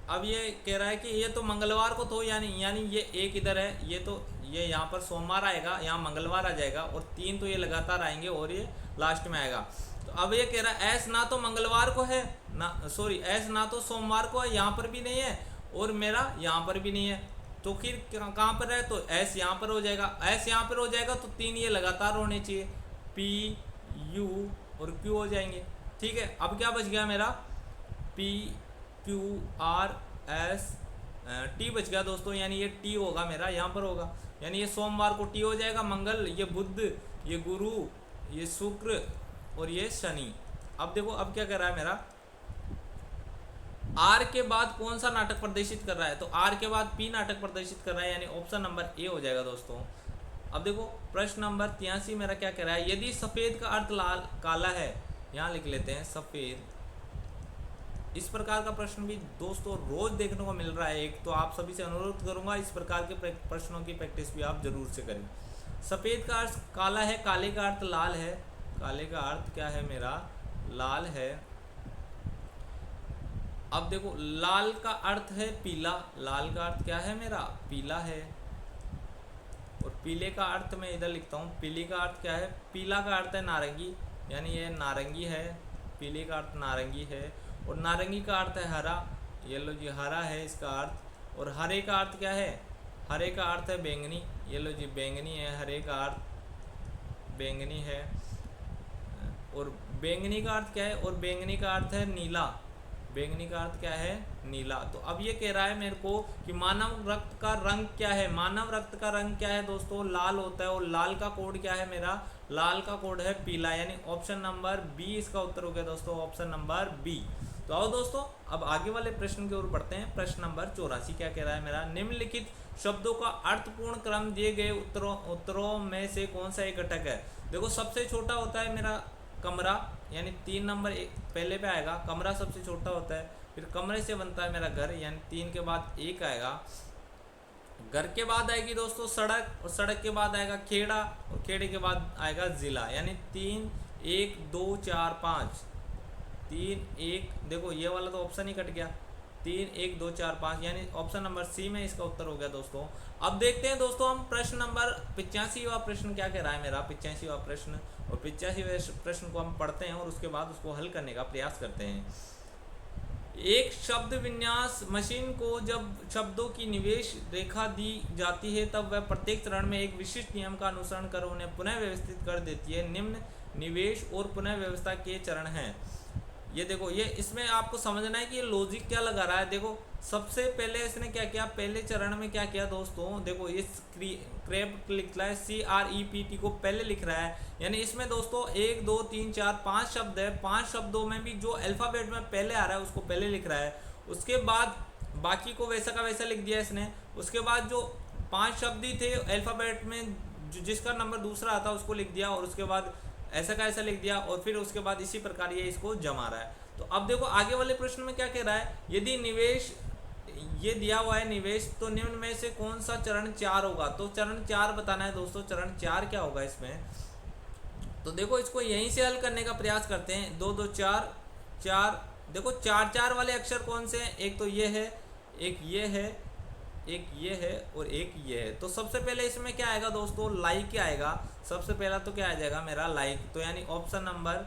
अब ये कह रहा है कि ये तो मंगलवार को तो, यानी ये एक इधर है, ये तो ये यहाँ पर सोमवार आएगा, यहाँ मंगलवार आ जाएगा, और 3 तो ये लगातार आएंगे और ये लास्ट में आएगा। तो अब ये कह रहा है एस ना तो मंगलवार को है ना, सॉरी एस ना तो सोमवार को है, यहाँ पर भी नहीं है, और मेरा यहाँ पर भी नहीं है। तो फिर कहाँ पर है, तो एस यहाँ पर हो जाएगा, एस यहाँ पर हो जाएगा, तो 3 ये लगातार होने चाहिए, P U और Q हो जाएंगे। ठीक है, अब क्या बच गया मेरा, P Q R S T बच गया दोस्तों, यानी ये T होगा मेरा, यहाँ पर होगा, यानी ये सोमवार को T हो जाएगा, मंगल, ये बुध, ये गुरु, ये शुक्र और ये शनि। अब देखो अब क्या कर रहा है मेरा, आर के बाद कौन सा नाटक प्रदर्शित कर रहा है, तो आर के बाद P नाटक प्रदर्शित कर रहा है, यानी ऑप्शन नंबर ए हो जाएगा दोस्तों। अब देखो प्रश्न नंबर 83 मेरा क्या कह रहा है, यदि सफ़ेद का अर्थ लाल काला है, यहाँ लिख लेते हैं सफ़ेद। इस प्रकार का प्रश्न भी दोस्तों रोज देखने को मिल रहा है एक, तो आप सभी से अनुरोध करूंगा इस प्रकार के प्रश्नों की प्रैक्टिस भी आप जरूर से करें। सफ़ेद का अर्थ काला है, काले का अर्थ लाल है, काले का अर्थ क्या है मेरा, लाल है। अब देखो लाल का अर्थ है पीला, लाल का अर्थ क्या है मेरा, पीला है। और पीले का अर्थ मैं इधर लिखता हूँ, पीले का अर्थ क्या है, पीला का अर्थ है नारंगी, यानी ये नारंगी है, पीले का अर्थ नारंगी है। और नारंगी का अर्थ है हरा, ये लो जी हरा है इसका अर्थ। और हरे का अर्थ क्या है, हरे का अर्थ है बैंगनी, ये लो जी बैंगनी है, हरे का अर्थ बैंगनी है। और बैंगनी का अर्थ क्या है, और बैंगनी का अर्थ है नीला, बैंगनी का अर्थ क्या है, नीला। तो अब ये कह रहा है मेरे को कि मानव रक्त का रंग क्या है, मानव रक्त का रंग क्या है दोस्तों, लाल होता है। और लाल का कोड क्या है मेरा, लाल का कोड है पीला, यानी ऑप्शन नंबर बी इसका उत्तर हो गया दोस्तों, ऑप्शन नंबर बी। तो आओ दोस्तों अब आगे वाले प्रश्न की ओर बढ़ते हैं। प्रश्न नंबर 84 क्या कह रहा है मेरा, निम्नलिखित शब्दों का अर्थपूर्ण क्रम दिए गए उत्तरों में से कौन सा एक घटक है। देखो सबसे छोटा होता है मेरा कमरा, यानी 3 नंबर पहले पे आएगा, कमरा सबसे छोटा होता है। फिर कमरे से बनता है मेरा घर, यानी 3 के बाद 1 आएगा। घर के बाद आएगी दोस्तों सड़क, और सड़क के बाद आएगा खेड़ा, और खेड़े के बाद आएगा जिला, यानी 3 1 2 4 5 3 1। देखो ये वाला तो ऑप्शन ही कट गया, 3 1 2 4 5, यानी ऑप्शन नंबर सी में इसका उत्तर हो गया दोस्तों। अब देखते हैं दोस्तों हम प्रश्न नंबर 85वां प्रश्न क्या कह रहा है मेरा, 85वां प्रश्न। और 85वें प्रश्न को हम पढ़ते हैं और उसके बाद उसको हल करने का प्रयास करते हैं। एक शब्द विन्यास मशीन को जब शब्दों की निवेश रेखा दी जाती है तब वह प्रत्येक चरण में एक विशिष्ट नियम का अनुसरण कर उन्हें पुनः व्यवस्थित कर देती है। निम्न निवेश और पुनः व्यवस्था के चरण हैं। ये देखो, ये इसमें आपको समझना है कि ये लॉजिक क्या लगा रहा है। देखो सबसे पहले इसने क्या किया, पहले चरण में क्या किया दोस्तों, देखो ये क्रेप्ट लिख रहा है, CREPT को पहले लिख रहा है, यानी इसमें दोस्तों 1 2 3 4 5 शब्द है। 5 शब्दों में भी जो अल्फ़ाबेट में पहले आ रहा है उसको पहले लिख रहा है, उसके बाद बाकी को वैसा का वैसा लिख दिया इसने। उसके बाद जो 5 शब्द ही थे अल्फ़ाबेट में जिसका नंबर दूसरा आता उसको लिख दिया, और उसके बाद ऐसा का ऐसा लिख दिया, और फिर उसके बाद इसी प्रकार ये इसको जमा रहा है। तो अब देखो आगे वाले प्रश्न में क्या कह रहा है, यदि निवेश ये दिया हुआ है निवेश, तो निम्न में से कौन सा चरण 4 होगा। तो चरण 4 बताना है दोस्तों, चरण 4 क्या होगा इसमें। तो देखो इसको यहीं से हल करने का प्रयास करते हैं। 2 2 4 4, देखो 4 4 वाले अक्षर कौन से हैं, एक तो ये है, एक ये है, एक ये है, और एक ये है। तो सबसे पहले इसमें क्या आएगा दोस्तों, लाइक क्या आएगा। सबसे पहला तो क्या आ जाएगा मेरा लाइक, तो यानी ऑप्शन नंबर,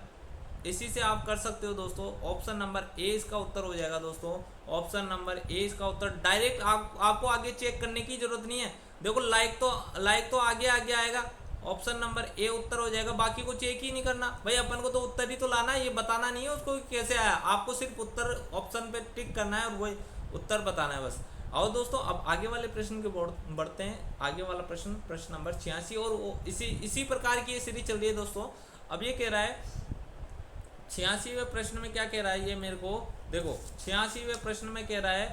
इसी से आप कर सकते हो दोस्तों, ऑप्शन नंबर ए इसका उत्तर हो जाएगा दोस्तों। ऑप्शन नंबर ए इसका उत्तर, डायरेक्ट आपको आगे चेक करने की जरूरत नहीं है। देखो लाइक तो आगे आगे आएगा, ऑप्शन नंबर ए उत्तर हो जाएगा, बाकी को चेक ही नहीं करना भाई, अपन को तो उत्तर ही तो लाना है, ये बताना नहीं है उसको कैसे आया, आपको सिर्फ उत्तर ऑप्शन पे टिक करना है और वही उत्तर बताना है बस। आओ दोस्तों अब आगे वाले प्रश्न के बढ़ते हैं। आगे वाला प्रश्न, प्रश्न नंबर 86, और वो इसी प्रकार की ये सीरीज चल रही है दोस्तों। अब ये कह रहा है 86वें प्रश्न में क्या कह रहा है ये मेरे को देखो, 86वें प्रश्न में कह रहा है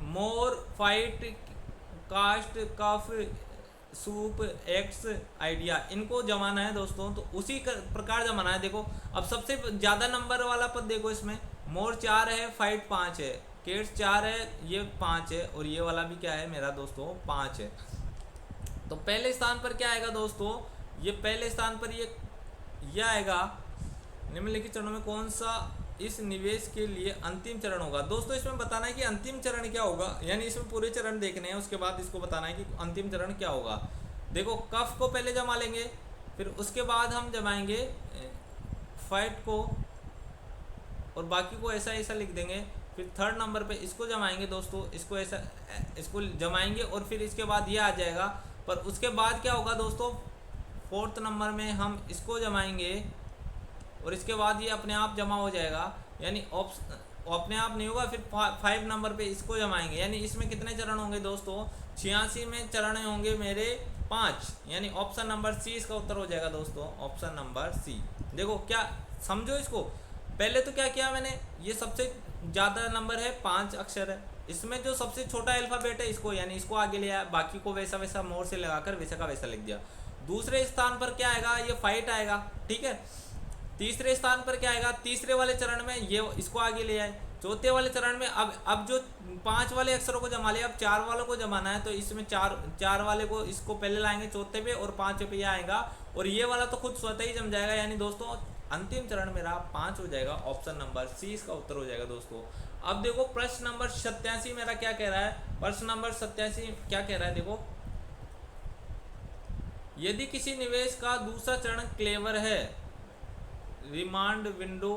मोर फाइट कास्ट कफ सूप एक्स आइडिया, इनको जमाना है दोस्तों। तो उसी प्रकार जमाना है। देखो अब सबसे ज़्यादा नंबर वाला पद देखो, इसमें मोर 4 है, फाइट 5 है, केट्स 4 है, ये 5 है, और ये वाला भी क्या है मेरा दोस्तों 5 है। तो पहले स्थान पर क्या आएगा दोस्तों, ये पहले स्थान पर ये आएगा, निम्नलिखित चरणों में कौन सा इस निवेश के लिए अंतिम चरण होगा। दोस्तों इसमें बताना है कि अंतिम चरण क्या होगा, यानी इसमें पूरे चरण देखने हैं, उसके बाद इसको बताना है कि अंतिम चरण क्या होगा। देखो कफ को पहले जमा लेंगे, फिर उसके बाद हम जमाएंगे फाइट को, और बाकी को ऐसा ऐसा लिख देंगे। फिर थर्ड नंबर पे इसको जमाएंगे दोस्तों, इसको ऐसा इसको जमाएंगे, और फिर इसके बाद ये आ जाएगा। पर उसके बाद क्या होगा दोस्तों, फोर्थ नंबर में हम इसको जमाएंगे, और इसके बाद ये अपने आप जमा हो जाएगा, यानी अपने आप नहीं होगा। फिर 5 नंबर पे इसको जमाएंगे, यानी इसमें कितने चरण होंगे दोस्तों, 86 में चरण होंगे मेरे 5, यानी ऑप्शन नंबर सी इसका उत्तर हो जाएगा दोस्तों, ऑप्शन नंबर सी। देखो क्या समझो इसको, पहले तो क्या किया मैंने, ये सबसे ज़्यादा नंबर है 5 अक्षर है, इसमें जो सबसे छोटा अल्फ़ाबेट है इसको, यानी इसको आगे ले आया, बाकी को वैसा वैसा मोर से लगाकर वैसा का वैसा लिख दिया। दूसरे स्थान पर क्या आएगा, ये फाइट आएगा, ठीक है। तीसरे स्थान पर क्या आएगा, तीसरे वाले चरण में ये इसको आगे ले आए। चौथे वाले चरण में अब जो 5 वाले अक्षरों को जमा लिया, अब 4 वालों को जमाना है, तो इसमें 4 वाले को इसको पहले लाएंगे चौथे पे, और 5 पे ये आएगा, और ये वाला तो खुद स्वतः ही जम जाएगा, यानी दोस्तों अंतिम चरण मेरा 5 हो जाएगा, ऑप्शन नंबर सी इसका उत्तर हो जाएगा दोस्तों। अब देखो प्रश्न नंबर 87 मेरा क्या कह रहा है, प्रश्न नंबर 87 क्या कह रहा है, देखो यदि किसी निवेश का दूसरा चरण क्लेवर है, रिमांड विंडो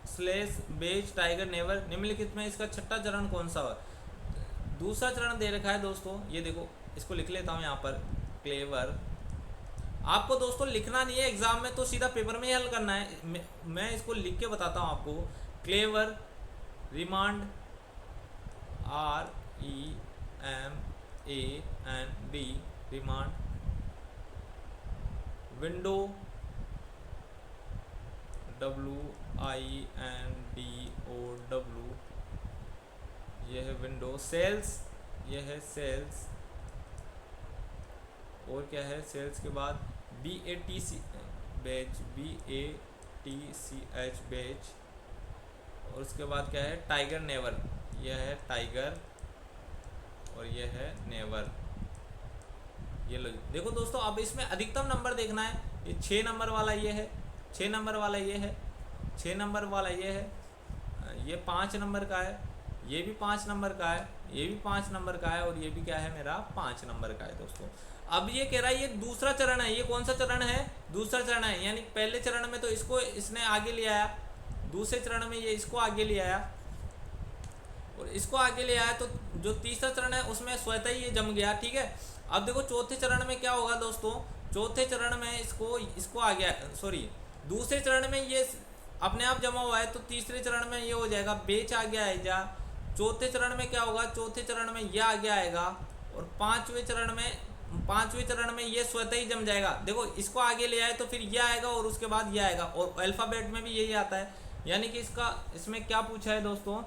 स्लेश बेच टाइगर नेवर, निम्नलिखित में इसका छठा चरण कौन सा है। दूसरा चरण दे रखा है दोस्तों, ये देखो इसको लिख लेता हूँ यहाँ पर, क्लेवर। आपको दोस्तों लिखना नहीं है एग्जाम में, तो सीधा पेपर में ही हल करना है। मैं इसको लिख के बताता हूँ आपको, clever, remand REMAND, remand, window WINDOW, ये है विंडो। सेल्स, ये है सेल्स। और क्या है सेल्स के बाद BATC बैच, BATCH बैच। और उसके बाद क्या है टाइगर नेवर, यह है टाइगर और यह है नेवर। ये लो देखो दोस्तों, अब इसमें अधिकतम नंबर देखना है। ये 6 नंबर वाला ये है, 6 नंबर वाला ये है, 6 नंबर वाला ये है, ये 5 नंबर का है, ये भी 5 नंबर का है, ये भी 5 नंबर का है, और ये भी क्या है मेरा 5 नंबर का है दोस्तों। अब ये कह रहा है ये दूसरा चरण है। ये कौन सा चरण है? दूसरा चरण है। यानी पहले चरण में तो इसको इसने आगे ले आया, दूसरे चरण में ये इसको आगे ले आया और इसको आगे ले आया, तो जो तीसरा चरण है उसमें स्वतः ही ये जम गया। ठीक है, अब देखो चौथे चरण में क्या होगा दोस्तों। चौथे चरण में इसको आ गया, सॉरी दूसरे चरण में ये अपने आप जमा हुआ है, तो तीसरे चरण में ये हो जाएगा बेच आ गया है जा। चौथे चरण में क्या होगा, चौथे चरण में ये आगे आएगा, और पांचवें चरण में ये स्वतः ही जम जाएगा। देखो इसको आगे ले आए तो फिर ये आएगा और उसके बाद ये आएगा, और अल्फाबेट में भी यही आता है। यानी कि इसमें क्या पूछा है दोस्तों,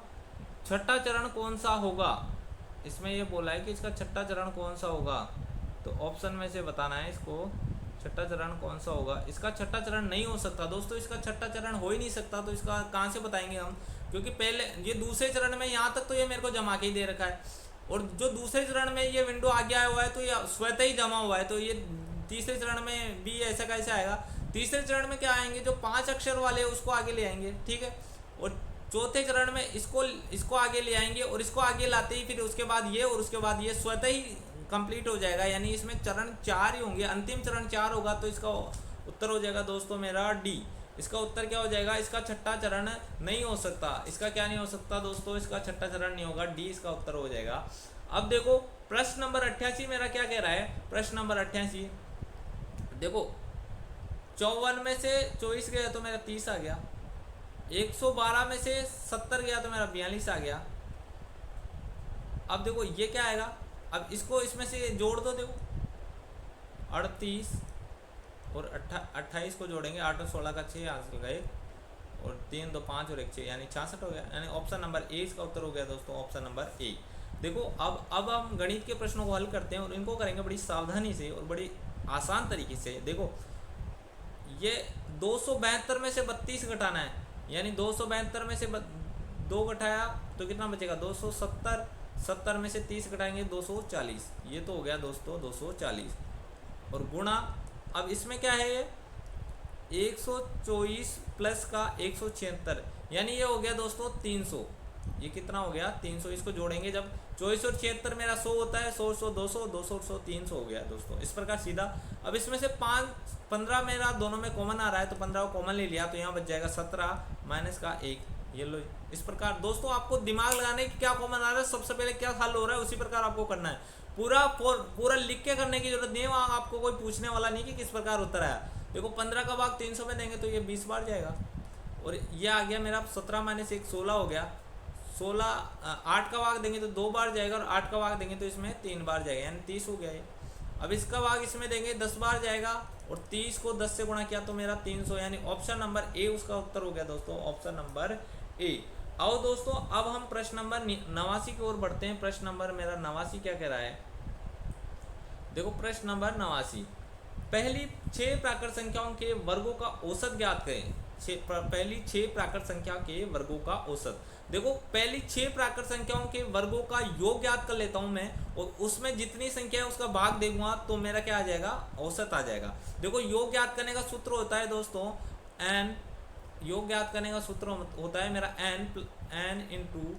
छठा चरण कौन सा होगा। इसमें ये बोला है कि इसका छठा चरण कौन सा होगा, तो ऑप्शन में से बताना है इसको छठा चरण कौन सा होगा। इसका छठा चरण नहीं हो सकता दोस्तों, इसका छठा चरण हो ही नहीं सकता, तो इसका कहाँ से बताएंगे हम, क्योंकि पहले ये दूसरे चरण में यहाँ तक तो ये मेरे को जमा के ही दे रखा है, और जो दूसरे चरण में ये विंडो आगे आया हुआ है तो ये स्वतः ही जमा हुआ है, तो ये तीसरे चरण में भी ऐसा कैसे आएगा। तीसरे चरण में क्या आएंगे, जो 5 अक्षर वाले उसको आगे ले आएंगे। ठीक है, और चौथे चरण में इसको आगे ले आएंगे, और इसको आगे लाते ही फिर उसके बाद ये और उसके बाद ये स्वतः ही कंप्लीट हो जाएगा। यानी इसमें चरण 4 ही होंगे, अंतिम चरण 4 होगा, तो इसका उत्तर हो जाएगा दोस्तों मेरा डी। इसका उत्तर क्या हो जाएगा, इसका छठा चरण नहीं हो सकता। इसका क्या नहीं हो सकता दोस्तों, इसका छठा चरण नहीं होगा, डी इसका उत्तर हो जाएगा। अब देखो प्रश्न नंबर 88 मेरा क्या कह रहा है। प्रश्न नंबर 88 देखो 54 में से 24 गया तो मेरा 30 आ गया, 112 में से 70 गया तो मेरा 42 आ गया। अब देखो ये क्या आएगा, अब इसको इसमें से जोड़ दो। देखो 38 और 28 को जोड़ेंगे, 8 और 16 का 6 यहाँ से गए, और 3 2 5 और 1 6 यानी 66 हो गया। यानी ऑप्शन नंबर ए इसका उत्तर हो गया दोस्तों, ऑप्शन नंबर ए। देखो अब हम गणित के प्रश्नों को हल करते हैं, और इनको करेंगे बड़ी सावधानी से और बड़ी आसान तरीके से। देखो ये 272 में से 32 घटाना है, यानी 272 में से 2 घटाया तो कितना बचेगा 270, 70 में से 30 घटाएंगे 240, ये तो हो गया दोस्तों 240, और गुणा। अब इसमें क्या है, 124 प्लस का 176, यानी ये हो गया दोस्तों 300। ये कितना हो गया 300। इसको जोड़ेंगे जब 24 और 76 मेरा 100 होता है, 100 100 200 200 100 300 हो गया दोस्तों, इस प्रकार सीधा। अब इसमें से 15 मेरा दोनों में कॉमन आ रहा है, तो 15 को कॉमन ले लिया, तो यहाँ बच जाएगा 17 माइनस का 1, ये लो। इस प्रकार दोस्तों आपको दिमाग लगाने की क्या कॉमन आ रहा है, सबसे पहले क्या हल हो रहा है उसी प्रकार आपको करना है। पूरा लिख के करने की जरूरत नहीं है, वहाँ आपको कोई पूछने वाला नहीं कि किस प्रकार उत्तर आया। देखो 15 का भाग 300 में देंगे तो ये 20 बार जाएगा, और ये आ गया मेरा 17 माइनस 1 16 हो गया। 8 का भाग देंगे तो 2 बार जाएगा, और 8 का भाग देंगे तो इसमें 3 बार जाएगा, यानी 30 हो गया ये। अब इसका भाग इसमें देंगे 10 बार जाएगा, और 30 को 10 से गुणा किया तो मेरा 300, यानी ऑप्शन नंबर ए उसका उत्तर हो गया दोस्तों, ऑप्शन नंबर ए। आओ दोस्तों अब हम प्रश्न नंबर 89 की ओर बढ़ते हैं। प्रश्न नंबर मेरा 89 क्या कह रहा है, देखो प्रश्न नंबर 89, पहली 6 प्राकृत संख्याओं के वर्गों का औसत ज्ञात करें। पहली 6 प्राकृत संख्या के वर्गों का औसत। देखो पहली 6 प्राकृत संख्याओं के वर्गों का योग ज्ञात कर लेता हूं मैं, और उसमें जितनी संख्या है उसका भाग देगा तो मेरा क्या आ जाएगा, औसत आ जाएगा। देखो योग ज्ञात करने का सूत्र होता है दोस्तों n, योग ज्ञात करने का सूत्र होता है मेरा n into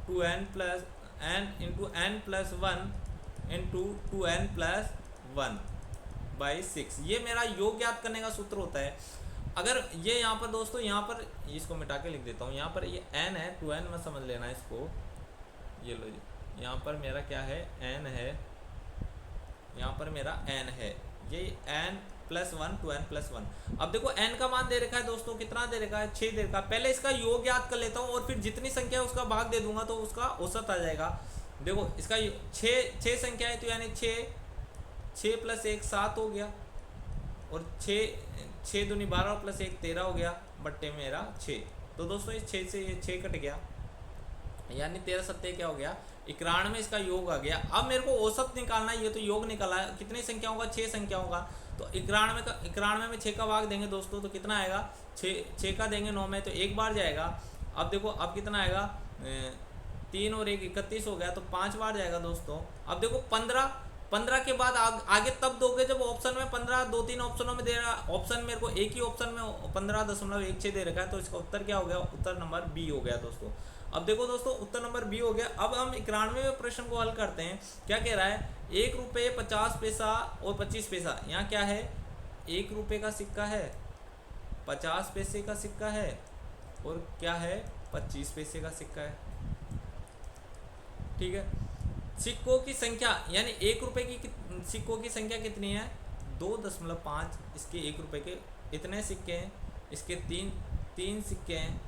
2n plus n 1 into 2n plus 1/6, ये मेरा योग ज्ञात करने का सूत्र होता है। अगर ये यहाँ पर दोस्तों, यहाँ पर इसको मिटा के लिख देता हूँ, यहाँ पर ये n है 2n में समझ लेना इसको, ये लो जी, यहाँ पर मेरा क्या है n है, यहाँ पर मेरा n है, ये n प्लस 1 2n प्लस 1। अब देखो n का मान दे रखा है दोस्तों, कितना दे रखा है 6 दे रखा है। पहले इसका योग याद कर लेता हूँ, और फिर जितनी संख्या है उसका भाग दे दूंगा तो उसका औसत आ जाएगा। देखो इसका 6 संख्या है, तो यानी 6 प्लस 1 7 हो गया, और 6 दूनी 12 प्लस 1 13 हो गया, बट्टे मेरा 6। तो दोस्तों इस 6 से ये 6 कट गया, यानी 13 सत्ते क्या हो गया 91, इसका योग आ गया। अब मेरे को औसत निकालना है, ये तो योग निकाला है, कितनी संख्या होगा 6 संख्या होगा। तो 91 में 6 का भाग देंगे दोस्तों तो कितना आएगा 6 का देंगे 9 में तो एक बार जाएगा। अब देखो अब कितना आएगा 3 और 1 31 हो गया, तो 5 बार जाएगा दोस्तों। अब देखो 15 के बाद आगे तब दोगे जब ऑप्शन में 15 2-3 ऑप्शनों में दे रहा, ऑप्शन मेरे को एक ही ऑप्शन में 15.16 दे रखा है, तो इसका उत्तर क्या हो गया, उत्तर नंबर बी हो गया दोस्तों। अब देखो दोस्तों उत्तर नंबर बी हो गया। अब हम 91वें प्रश्न को हल करते हैं। क्या कह रहा है 1 रुपये 50 पैसा और 25 पैसा। यहाँ क्या है 1 रुपये का सिक्का है, 50 पैसे का सिक्का है और क्या है 25 पैसे का सिक्का है। ठीक है, सिक्कों की संख्या यानी 1 रुपये की सिक्कों की संख्या कितनी है 2.5। इसके 1 रुपये के इतने सिक्के हैं, इसके तीन सिक्के हैं,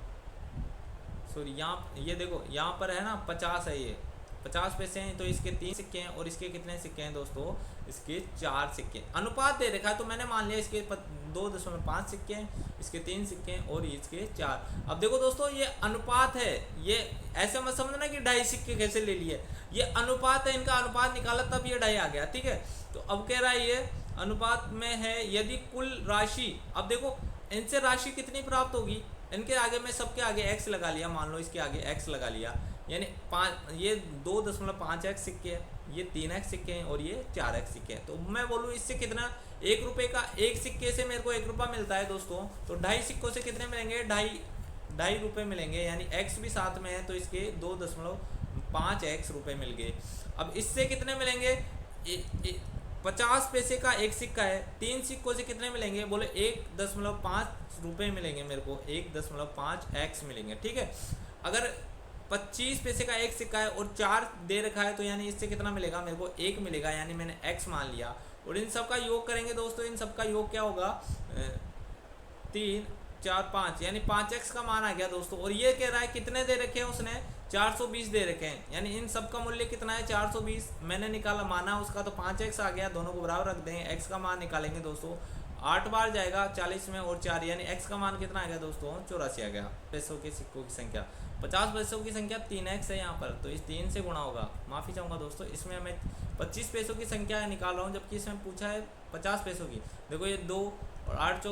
सॉरी यहाँ ये देखो यहाँ पर है ना 50 है, ये 50 पैसे हैं, तो इसके 3 सिक्के हैं और इसके कितने सिक्के हैं दोस्तों, इसके 4 सिक्के। अनुपात दे रखा है तो मैंने मान लिया इसके 2.5 सिक्के हैं, इसके 3 सिक्के हैं और इसके 4। अब देखो दोस्तों ये अनुपात है, ये ऐसे मत समझना कि 2.5 सिक्के कैसे ले लिए, ये अनुपात है, इनका अनुपात निकाला तब ये 2.5 आ गया। ठीक है, तो अब कह रहा है ये अनुपात में है यदि कुल राशि, अब देखो इनसे राशि कितनी प्राप्त होगी, इनके आगे मैं सबके आगे x लगा लिया, मान लो इसके आगे x लगा लिया, यानी 5 ये 2.5x सिक्के हैं, ये 3x सिक्के हैं और ये 4x सिक्के हैं। तो मैं बोलूँ इससे कितना 1 रुपये का एक सिक्के से मेरे को 1 रुपया मिलता है दोस्तों, तो 2.5 सिक्कों से कितने मिलेंगे 2.5 रुपये मिलेंगे, यानी x भी साथ में है तो इसके 2.5x रुपये मिल गए। अब इससे कितने मिलेंगे 50 पैसे का एक सिक्का है, 3 सिक्कों से कितने मिलेंगे, बोले 1.5 रुपये मिलेंगे मेरे को, 1.5x मिलेंगे। ठीक है, अगर 25 पैसे का एक सिक्का है और 4 दे रखा है तो यानी इससे कितना मिलेगा मेरे को 1 मिलेगा, यानी मैंने x मान लिया। और इन सब का योग करेंगे दोस्तों, इन सब का योग क्या होगा 3 4 5, यानी 5x का मान आ गया दोस्तों। और ये कह रहा है कितने दे रखे हैं उसने 420 दे रखे हैं, यानी इन सब का मूल्य कितना है 420 मैंने निकाला, माना उसका तो 5x आ गया, दोनों को बराबर रख देंगे, x का मान निकालेंगे दोस्तों 8 बार जाएगा 40 में और 4, यानी x का मान कितना आ गया दोस्तों 84 आ गया। पैसों के सिक्कों की संख्या 50 पैसों की संख्या 3x है यहाँ पर, तो इस 3 से गुणा होगा, माफ़ी चाहूँगा दोस्तों, इसमें मैं 25 पैसों की संख्या निकाल रहा हूँ जबकि इसमें पूछा है 50 पैसों की। देखो ये 2 और 8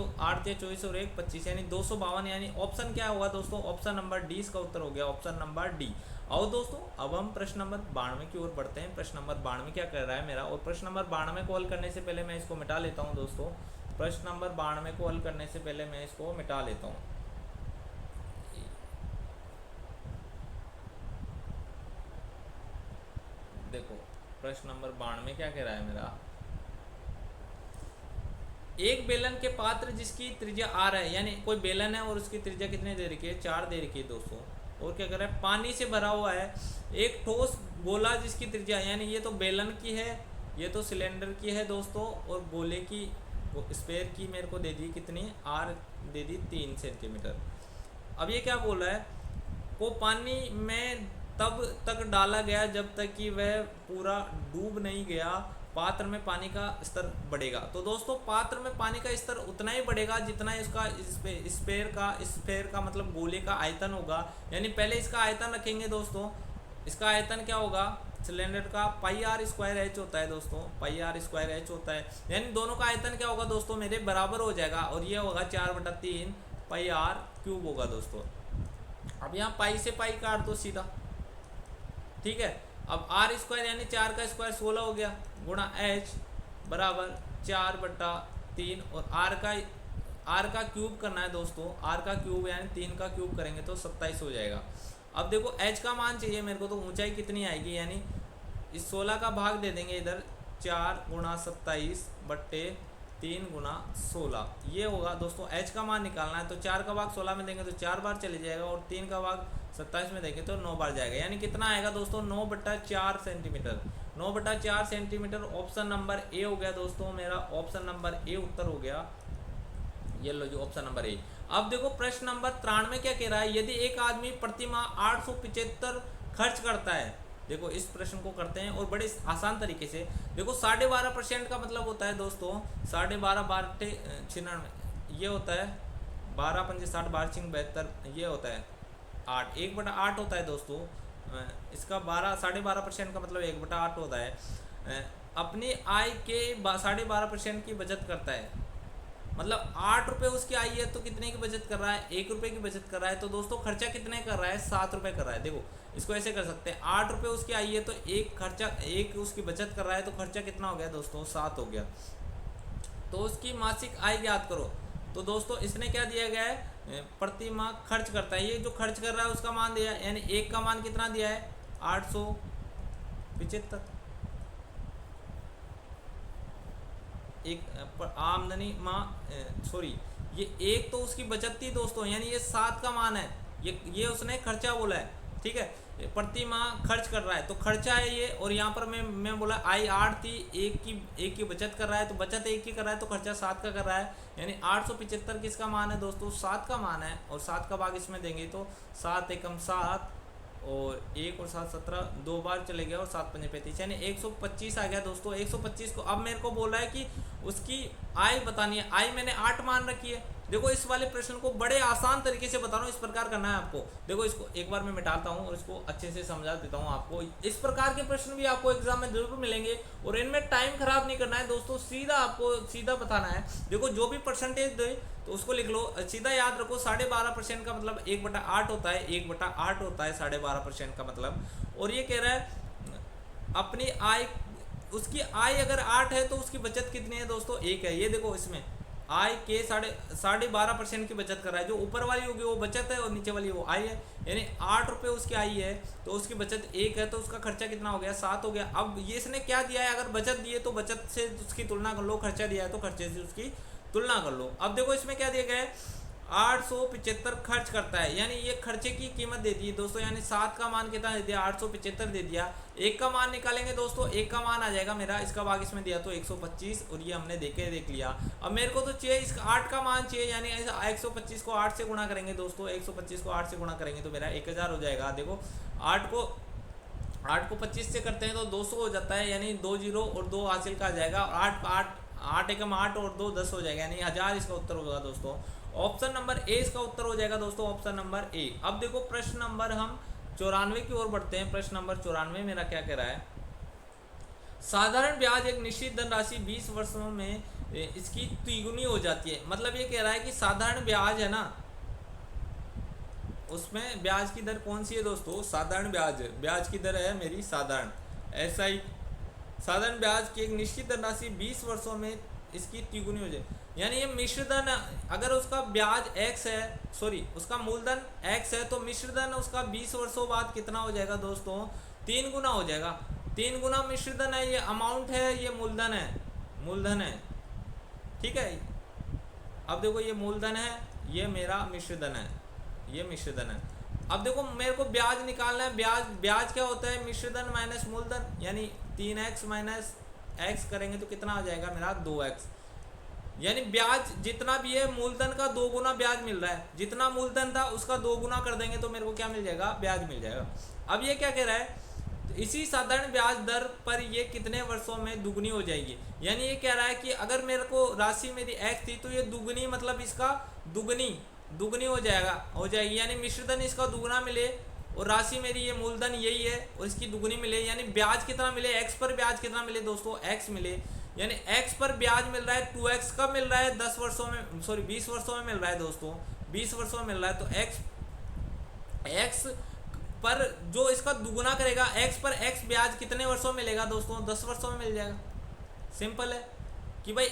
24 और 1 25, यानी 252, यानी ऑप्शन क्या होगा दोस्तों, ऑप्शन नंबर डी इसका उत्तर हो गया, ऑप्शन नंबर डी। आओ दोस्तों अब हम प्रश्न नंबर 92 की ओर बढ़ते हैं। प्रश्न नंबर 92 क्या कर रहा है मेरा, और प्रश्न नंबर 92 को हल करने से पहले मैं इसको मिटा लेता हूँ दोस्तों, प्रश्न नंबर 92 को हल करने से पहले मैं इसको मिटा लेता हूँ। देखो प्रश्न नंबर 92 क्या कह रहा है मेरा, एक बेलन के पात्र जिसकी त्रिज्या r है, यानी कोई बेलन है और उसकी त्रिज्या कितने दे रखी है 4 दे रखी है दोस्तों। और क्या कर रहा है पानी से भरा हुआ है एक ठोस गोला जिसकी त्रिज्या, यानी ये तो बेलन की है, ये तो सिलेंडर की है दोस्तों, और गोले की स्पेयर की मेरे को दे दी कितनी r दे दी 3 सेंटीमीटर। अब ये क्या बोल रहा है को पानी में तब तक डाला गया जब तक कि वह पूरा डूब नहीं गया, पात्र में पानी का स्तर बढ़ेगा। तो दोस्तों पात्र में पानी का स्तर उतना ही बढ़ेगा जितना इसका स्फेयर का मतलब गोले का आयतन होगा, यानी पहले इसका आयतन रखेंगे दोस्तों, इसका आयतन क्या होगा सिलेंडर का πr² h होता है दोस्तों, πr² h होता है, यानी दोनों का आयतन क्या होगा दोस्तों मेरे बराबर हो जाएगा, और ये होगा 4/3 πr³ होगा दोस्तों। अब यहाँ पाई से पाई काट दो सीधा, ठीक है। अब r² यानी 4 का स्क्वायर 16 हो गया, गुणा h बराबर 4/3, और r का क्यूब करना है दोस्तों, r का क्यूब यानी 3 का क्यूब करेंगे तो 27 हो जाएगा। अब देखो h का मान चाहिए मेरे को, तो ऊंचाई कितनी आएगी, यानी इस 16 का भाग दे देंगे इधर, 4 गुणा 27/3 गुणा 16, ये होगा दोस्तों। h का मान निकालना है तो 4 का भाग 16 में देंगे तो 4 बार चले जाएगा, और 3 का भाग 27 में देंगे तो 9 बार जाएगा, यानी कितना आएगा दोस्तों 9/4 centimetre, 9/4 centimetre. Option number A हो गया दोस्तों मेरा, ऑप्शन नंबर ए उत्तर हो गया, ये लो जो ऑप्शन नंबर ए। अब देखो प्रश्न नंबर 93 क्या कह रहा है, यदि एक आदमी प्रति माह 875 खर्च करता है, देखो इस प्रश्न को करते हैं और बड़े आसान तरीके से। देखो 12.5% का मतलब होता है दोस्तों 12.5 96, ये होता है 12 पंजे 60, 12 छिंग 72, ये होता है 8, 1/8 होता है दोस्तों। इसका 12.5% का मतलब 1/8 होता है। अपनी आय के 12.5% की बचत करता है, मतलब 8 रुपये उसकी आई है तो कितने की बचत कर रहा है, 1 रुपये की बचत कर रहा है। तो दोस्तों खर्चा कितने कर रहा है, 7 रुपये कर रहा है। देखो इसको ऐसे कर सकते हैं, 8 रुपये उसकी आई है तो एक उसकी बचत कर रहा है, तो खर्चा कितना हो गया दोस्तों, 7 हो गया। तो उसकी मासिक आय ज्ञात करो। तो दोस्तों इसने क्या दिया गया है, प्रति माह खर्च करता है, ये जो खर्च कर रहा है उसका मान दिया है, यानी एक का मान कितना दिया है, 875। एक आमदनी सॉरी, ये एक तो उसकी बचत थी दोस्तों, यानी ये 7 का मान है, ये उसने खर्चा बोला है, ठीक है। प्रति माह खर्च कर रहा है तो खर्चा है ये, और यहाँ पर मैं बोला आई 8 थी, एक की बचत कर रहा है, तो बचत 1 की कर रहा है, तो खर्चा 7 का कर रहा है, यानी 875 किसका मान है दोस्तों, 7 का मान है। और 7 का भाग इसमें देंगे तो 7 एकम 7 और 1 और 7 17, 2 बार चले गया, और 7 पंजे 35, यानी 125 आ गया दोस्तों। 125 को अब मेरे को बोल रहा है कि उसकी आय बतानी है, आय मैंने 8 मान रखी है। देखो इस वाले प्रश्न को बड़े आसान तरीके से बता रहा हूँ, इस प्रकार करना है आपको। देखो इसको एक बार मैं मिटाता हूँ और इसको अच्छे से समझा देता हूँ आपको। इस प्रकार के प्रश्न भी आपको एग्जाम में जरूर मिलेंगे, और इनमें टाइम खराब नहीं करना है दोस्तों, आपको सीधा बताना है। देखो जो भी परसेंटेज दे तो उसको लिख लो, सीधा याद रखो। 12.5% का मतलब 1/8 होता है, 1/8 होता है 12.5% का मतलब। और ये कह रहा है अपनी आय, उसकी आय अगर 8 है तो उसकी बचत कितनी है दोस्तों, 1 है। ये देखो इसमें आय के 12.5% की बचत कर रहा है, जो ऊपर वाली होगी वो बचत है और नीचे वाली वो आय है, यानी 8 रुपये उसकी आई है तो उसकी बचत 1 है, तो उसका खर्चा कितना हो गया, 7 हो गया। अब ये इसने क्या दिया है, अगर बचत दी है तो बचत से उसकी तुलना कर लो, खर्चा दिया है तो खर्चे से उसकी तुलना कर लो। अब देखो इसमें क्या दिया गया है, 875 खर्च करता है, यानी ये खर्चे की कीमत दे दी है दोस्तों, यानी 7 का मान कितना दे दिया, 875 दे दिया। 1 का मान निकालेंगे दोस्तों, 1 का मान आ जाएगा मेरा, इसका भाग इसमें दिया तो 125, और ये हमने देख लिया। अब मेरे को तो चाहिए इसका 8 का मान चाहिए, यानी 125 को 8 से गुणा करेंगे दोस्तों, 125 को 8 से गुणा करेंगे तो मेरा 1000 हो जाएगा। देखो 8 को 25 से करते हैं तो 200 हो जाता है, यानी 2 जीरो और 2 हासिल का आ जाएगा, और 8 एकम 8 और 2 10 हो जाएगा, यानी 1000 इसका उत्तर होगा दोस्तों। ऑप्शन नंबर ए इसका उत्तर हो जाएगा दोस्तों, ऑप्शन नंबर ए। अब देखो प्रश्न नंबर हम 94 की ओर बढ़ते हैं। प्रश्न नंबर 94 मेरा क्या कह रहा है, साधारण ब्याज एक निश्चित धनराशि 20 वर्षों में इसकी तिगुनी हो जाती है। मतलब ये कह रहा है कि साधारण ब्याज है ना, उसमें ब्याज की दर कौन सी है दोस्तों, साधारण ब्याज की दर है मेरी साधारण, ऐसा ही साधारण ब्याज की एक निश्चित धनराशि 20 वर्षों में इसकी तिगुनी हो जाए, यानी ये मिश्रधन, अगर उसका ब्याज x है, सॉरी उसका मूलधन x है, तो मिश्रधन उसका 20 वर्षों बाद कितना हो जाएगा दोस्तों, 3 गुना हो जाएगा। 3 गुना मिश्रधन है, ये अमाउंट है, ये मूलधन है, ठीक है। अब देखो ये मूलधन है, ये मेरा मिश्रधन है, ये मिश्रधन है। अब देखो मेरे को ब्याज निकालना है, ब्याज क्या होता है, मिश्रधन माइनस मूलधन, यानी 3x माइनस x करेंगे तो कितना आ जाएगा मेरा 2x, यानी ब्याज जितना भी है मूलधन का 2 गुना ब्याज मिल रहा है, जितना मूलधन था उसका 2 गुना कर देंगे तो मेरे को क्या मिल जाएगा, ब्याज मिल जाएगा। अब ये क्या कह रहा है, तो इसी साधारण ब्याज दर पर ये कितने वर्षों में दुगनी हो जाएगी, यानी ये कह रहा है कि अगर मेरे को राशि मेरी x थी तो ये दुगनी, मतलब इसका दुगनी हो जाएगी, यानी मिश्रधन इसका दुगना मिले और राशि मेरी ये मूलधन यही है और इसकी दुगनी मिले, यानी ब्याज कितना मिले, x पर ब्याज कितना मिले दोस्तों, x मिले, यानी x पर ब्याज मिल रहा है 2x कब मिल रहा है, 10 वर्षों में, सॉरी 20 वर्षों में मिल रहा है दोस्तों, 20 वर्षों में मिल रहा है। तो x पर जो इसका दुगुना करेगा, x पर x ब्याज कितने वर्षों में मिलेगा दोस्तों, 10 वर्षों में मिल जाएगा। सिंपल है कि भाई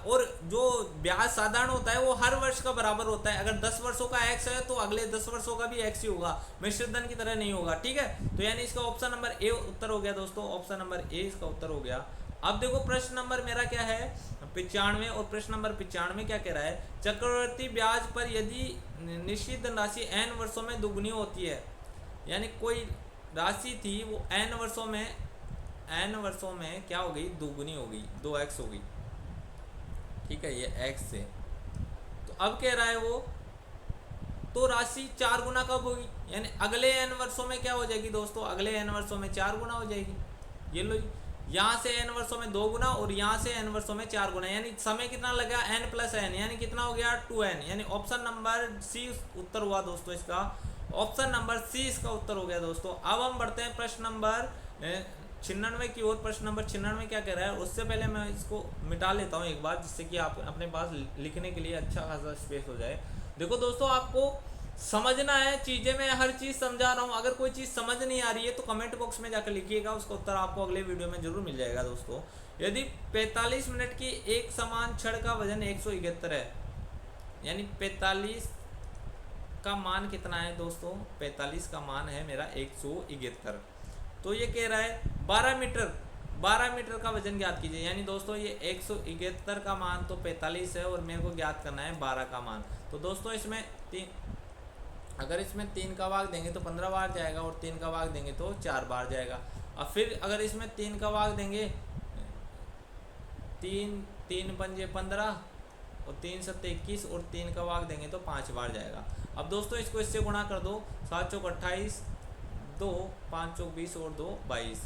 और जो ब्याज साधारण होता है वो हर वर्ष का बराबर होता है, अगर 10 वर्षों का x है तो अगले 10 वर्षों का भी x ही होगा, मिश्रधन की तरह नहीं होगा, ठीक है। तो यानी इसका ऑप्शन नंबर ए उत्तर हो गया दोस्तों, ऑप्शन नंबर ए इसका उत्तर हो गया। अब देखो प्रश्न नंबर मेरा क्या है 95, और प्रश्न नंबर 95 क्या कह रहा है, चक्रवर्ती ब्याज पर यदि निश्चित धनराशि n वर्षों में दुगनी होती है, यानी कोई राशि थी वो n वर्षों में क्या हो गई, दुगनी हो गई, 2x हो गई, ठीक है, ये x से। तो अब कह रहा है वो, तो राशि 4 गुना कब होगी, यानी अगले n वर्षों में क्या हो जाएगी दोस्तों, अगले n वर्षों में 4 गुना हो जाएगी। ये लो, यहाँ से n वर्षों में 2 गुना और यहाँ से n वर्षों में 4 गुना, यानी समय कितना लगा n प्लस n, यानी कितना हो गया 2n, यानी ऑप्शन नंबर सी उत्तर हुआ दोस्तों इसका। ऑप्शन नंबर सी इसका उत्तर हो गया दोस्तों। अब हम बढ़ते हैं प्रश्न नंबर 96 की ओर। प्रश्न नंबर 96 क्या कह रहा है, उससे पहले मैं इसको मिटा लेता हूँ एक बार, जिससे कि आप अपने पास लिखने के लिए अच्छा खासा स्पेस हो जाए। देखो दोस्तों, आपको समझना है चीज़ें, मैं हर चीज़ समझा रहा हूँ। अगर कोई चीज़ समझ नहीं आ रही है तो कमेंट बॉक्स में जाकर लिखिएगा, उसका उत्तर आपको अगले वीडियो में जरूर मिल जाएगा दोस्तों। यदि 45 मिनट की एक समान छड़ का वजन 171 है, यानी 45 का मान कितना है दोस्तों, 45 का मान है मेरा 171। तो ये कह रहा है 12 मीटर का वजन ज्ञात कीजिए। यानी दोस्तों ये 171 का मान तो 45 है और मेरे को ज्ञात करना है 12 का मान। तो दोस्तों इसमें अगर इसमें 3 का भाग देंगे तो 15 बार जाएगा और 3 का भाग देंगे तो 4 बार जाएगा। अब फिर अगर इसमें 3 का भाग देंगे, 3 पंजे 15 और 3 सत्ते 21 और 3 का भाग देंगे तो 5 बार जाएगा। अब दोस्तों इसको इससे गुणा कर दो, 7 चौक 28, 2 5 चौक 20 और 2 22,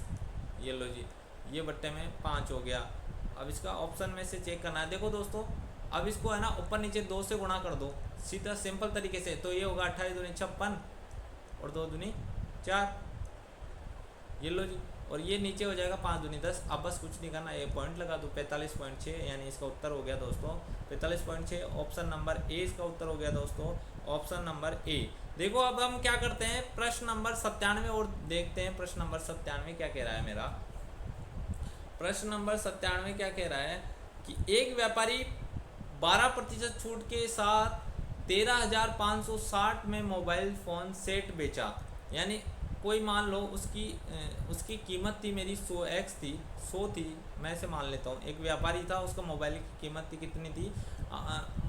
ये लो जी, ये बट्टे में 5 हो गया। अब इसका ऑप्शन में से चेक करना है। देखो दोस्तों, अब इसको है ना ऊपर नीचे 2 से गुणा कर दो सीधा सिंपल तरीके से, तो ये होगा 28 दूनी 56 और 2 दूनी 4, ये लो जी, और ये नीचे हो जाएगा 5 दूनी 10। अब बस कुछ नहीं करना, ये पॉइंट लगा दो 45.6, यानी इसका उत्तर हो गया दोस्तों 45.6। ऑप्शन नंबर ए इसका उत्तर हो गया दोस्तों, ऑप्शन नंबर ए। देखो अब हम क्या करते हैं, प्रश्न नंबर 97 और देखते हैं प्रश्न नंबर 97 क्या कह रहा है मेरा। प्रश्न नंबर 97 क्या कह रहा है कि एक व्यापारी 12% छूट के साथ 13,560 में मोबाइल फ़ोन सेट बेचा। यानी कोई मान लो उसकी कीमत थी मेरी 100x थी, 100 थी, मैं ऐसे मान लेता हूँ। एक व्यापारी था, उसका मोबाइल की कीमत थी कितनी थी,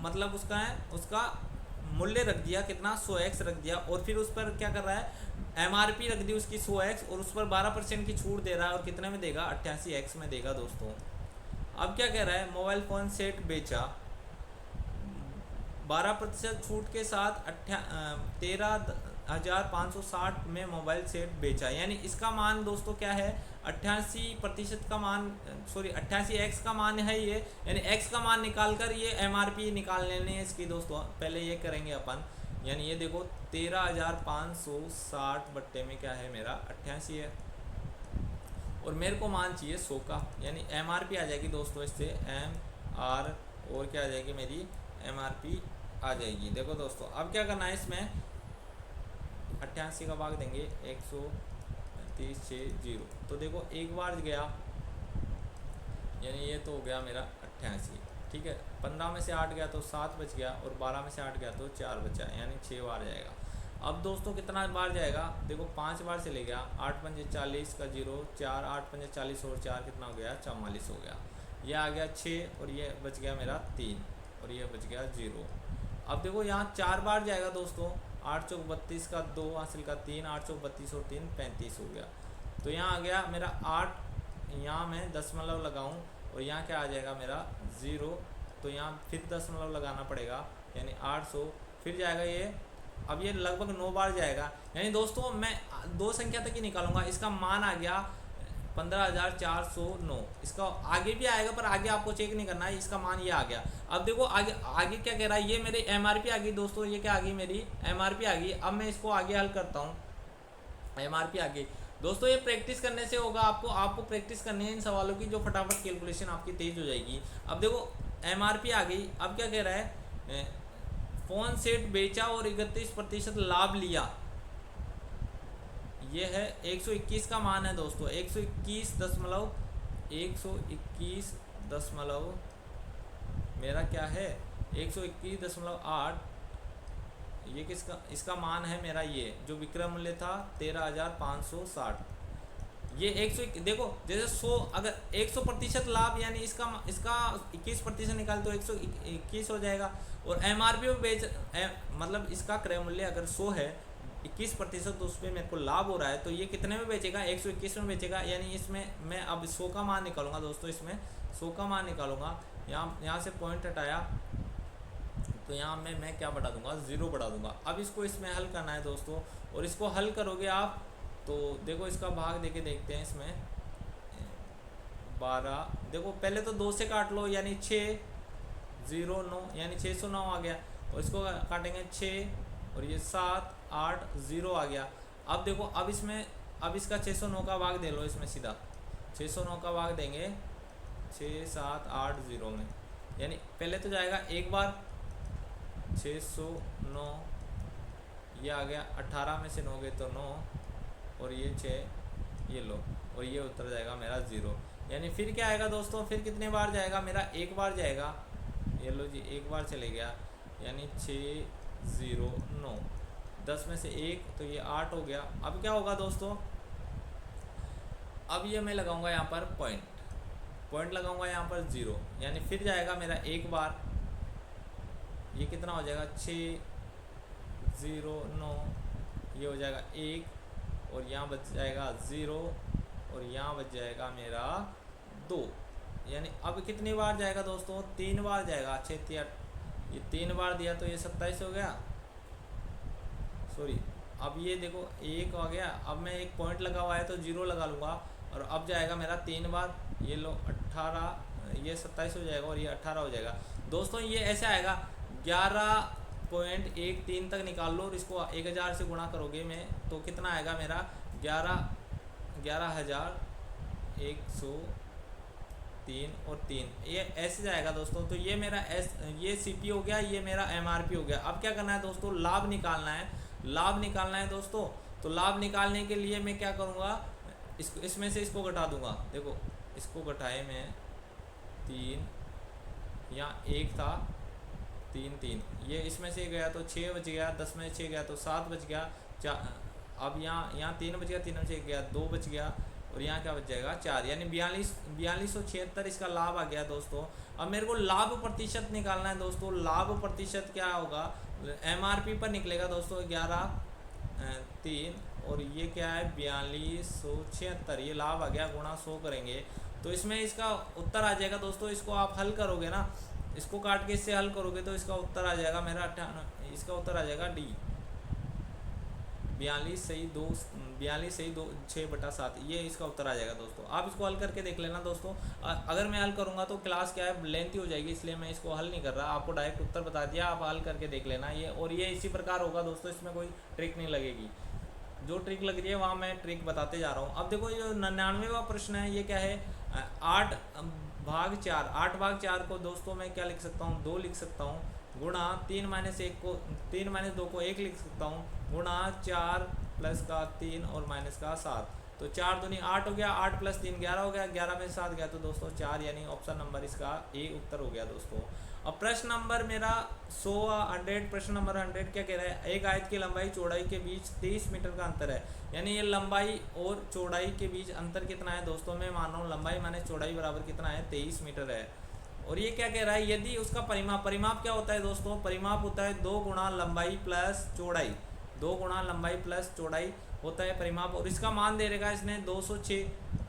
मतलब उसका मूल्य रख दिया कितना, 100x रख दिया, और फिर उस पर क्या कर रहा है, MRP रख दी उसकी 100x और उस पर 12% की छूट दे रहा है, और कितने में देगा, 88x में देगा दोस्तों। अब क्या कह रहा है, मोबाइल फ़ोन सेट बेचा 12% छूट के साथ 13,560 में मोबाइल सेट बेचा। यानी इसका मान दोस्तों क्या है, 88% का मान, सॉरी 88x का मान है ये, यानी x का मान निकाल कर ये MRP निकाल लेने है इसकी दोस्तों। पहले ये करेंगे अपन, यानी ये देखो 13,560 बट्टे में क्या है मेरा 88 है, और मेरे को मान चाहिए 100 का, यानी MRP आ जाएगी दोस्तों इससे, MR और क्या आ जाएगी मेरी MRP आ जाएगी। देखो दोस्तों अब क्या करना है, इसमें 88 का भाग देंगे 130 तो देखो एक बार गया, यानी ये तो हो गया मेरा 88, ठीक है। 15 में से 8 गया तो 7 बच गया, और 12 में से 8 गया तो 4 बचा, यानी 6 बार जाएगा। अब दोस्तों कितना बार जाएगा, देखो 5 बार चले गया, 8 पंजे 40 का 0, 4 8 पंजे 40 और 4 कितना हो गया, 44 हो गया। ये आ गया 6 और ये बच गया मेरा 3 और ये बच गया 0। अब देखो यहाँ 4 बार जाएगा दोस्तों, 8 चौक 32 का 2 हासिल का 3, 8 चौक 32 और 3 35 हो गया। तो यहाँ आ गया मेरा 8, यहाँ मैं दशमलव लगाऊँ और यहाँ क्या आ जाएगा मेरा 0, तो यहाँ फिर दशमलव लगाना पड़ेगा, यानी 800 फिर जाएगा ये। अब ये लगभग 9 बार जाएगा, यानी दोस्तों मैं 2 संख्या तक ही निकालूंगा। इसका मान आ गया 15,409। इसका आगे भी आएगा पर आगे आपको चेक नहीं करना है, इसका मान ये आ गया। अब देखो आगे क्या कह रहा है, ये मेरी MRP आ गई दोस्तों, ये क्या आ गई मेरी MRP आ गई। अब मैं इसको आगे हल करता हूँ, MRP आ गई दोस्तों। ये प्रैक्टिस करने से होगा, आपको प्रैक्टिस करनी है इन सवालों की, जो फटाफट कैलकुलेशन आपकी तेज हो जाएगी। अब देखो MRP आ गई। अब क्या कह रहा है, फ़ोन सेट बेचा और 31% लाभ लिया, ये है 121 का मान है दोस्तों, 121 दशमलव मेरा क्या है 121.8, ये किसका, इसका मान है मेरा, ये जो विक्रय मूल्य था 13,560। ये 100 देखो जैसे 100, अगर 100% लाभ, यानी इसका 21% निकाल तो 121 हो जाएगा। और MRP पे मतलब इसका क्रय मूल्य अगर 100 है, 21% तो उस पर मेरे को लाभ हो रहा है, तो ये कितने में बेचेगा, 121 में बेचेगा। यानी इसमें मैं अब 100 का मान निकालूंगा दोस्तों, इसमें 100 का मान निकालूंगा। यहाँ से पॉइंट हटाया तो यहाँ में मैं क्या बढ़ा दूंगा, 0 बढ़ा दूंगा। अब इसको इसमें हल करना है दोस्तों, और इसको हल करोगे आप तो देखो इसका भाग देके देखते हैं इसमें। 12, देखो पहले तो 2 से काट लो, यानी 609 यानी 609 आ गया, और इसको काटेंगे 6 और ये 7 8 0 आ गया। अब देखो अब इसमें, अब इसका 609 का भाग दे लो इसमें सीधा, 609 का भाग देंगे 6 7 8 0 में, यानी पहले तो जाएगा एक बार 609, ये आ गया 18 में से 9 गए तो 9, और ये 6, ये लो, और ये उतर जाएगा मेरा 0। यानी फिर क्या आएगा दोस्तों, फिर कितने बार जाएगा मेरा, एक बार जाएगा, ये लो जी एक बार चले गया, यानी 609, 10 में से 1 तो ये 8 हो गया। अब क्या होगा दोस्तों, अब ये मैं लगाऊंगा यहाँ पर पॉइंट लगाऊंगा यहाँ पर 0, यानी फिर जाएगा मेरा एक बार, ये कितना हो जाएगा 609, ये हो जाएगा 1, और यहाँ बच जाएगा 0, और यहाँ बच जाएगा मेरा 2, यानी अब कितनी बार जाएगा दोस्तों, 3 बार जाएगा, 6 3 8, ये 3 बार दिया तो ये 27 हो गया, सॉरी अब ये देखो 1 आ गया, अब मैं एक पॉइंट लगा हुआ है तो 0 लगा लूँगा, और अब जाएगा मेरा 3 बार, ये लो 18, ये 27 हो जाएगा, और ये 18 हो जाएगा दोस्तों। ये ऐसे आएगा 11.13 तक निकाल लो, और इसको 1000 से गुणा करोगे में तो कितना आएगा मेरा 11,103 और 3, ये ऐसे जाएगा दोस्तों। तो ये मेरा ये सीपी हो गया, ये मेरा एमआरपी हो गया। अब क्या करना है दोस्तों, लाभ निकालना है, लाभ निकालना है दोस्तों। तो लाभ निकालने के लिए मैं क्या करूँगा, इसमें से इसको घटा दूंगा, देखो इसको घटाए मैं 3, यहाँ 1 था 3 3, ये इसमें से गया तो 6 बच गया, 10 में 6 गया तो 7 बच गया, अब यहाँ 3 बच गया, 3 में से 1 गया 2 बच गया, और यहाँ क्या बच जाएगा 4, यानी 4276 इसका लाभ आ गया दोस्तों। अब मेरे को लाभ प्रतिशत निकालना है दोस्तों। लाभ प्रतिशत क्या होगा, एमआरपी पर निकलेगा दोस्तों 11.3, और ये क्या है 4276, ये लाभ आ गया, गुणा 100 करेंगे तो इसमें इसका उत्तर आ जाएगा दोस्तों। इसको आप हल करोगे ना, इसको काट के इससे हल करोगे तो इसका उत्तर आ जाएगा मेरा 58, इसका उत्तर आ जाएगा डी, 42/6/7, ये इसका उत्तर आ जाएगा दोस्तों। आप इसको हल करके देख लेना दोस्तों। अगर मैं हल करूँगा तो क्लास क्या है लेंथी हो जाएगी, इसलिए मैं इसको हल नहीं कर रहा, आपको डायरेक्ट उत्तर बता दिया, आप हल करके देख लेना ये। और ये इसी प्रकार होगा दोस्तों, इसमें कोई ट्रिक नहीं लगेगी, जो ट्रिक लग रही है वहाँ मैं ट्रिक बताते जा रहा हूँ। अब देखो ये 99वां प्रश्न है, ये क्या है 8/4, 8/4 को दोस्तों मैं क्या लिख सकता हूँ 2 लिख सकता हूँ, गुणा 3 - 1 को 3 - 2 को 1 लिख सकता हूँ, गुणा 4 + का 3 और माइनस का 7, तो 4 दूनी 8 हो गया, 8 + 3 11 हो गया, 11 में 7 गया तो दोस्तों 4, यानी ऑप्शन नंबर इसका ए उत्तर हो गया दोस्तों। अब प्रश्न नंबर मेरा 100 प्रश्न नंबर 100 क्या कह रहा है, एक आयत की लंबाई चौड़ाई के बीच 23 मीटर का अंतर है, यानी ये लंबाई और चौड़ाई के बीच अंतर कितना है दोस्तों। मैं मान रहा हूँ लंबाई माइनस चौड़ाई बराबर कितना है 23 मीटर है। और ये क्या कह रहा है, यदि उसका परिमाप क्या होता है दोस्तों, परिमाप होता है 2 गुणा लंबाई प्लस चौड़ाई, 2 गुणा लंबाई प्लस चौड़ाई होता है परिमाप, और इसका मान दे देगा इसने 206,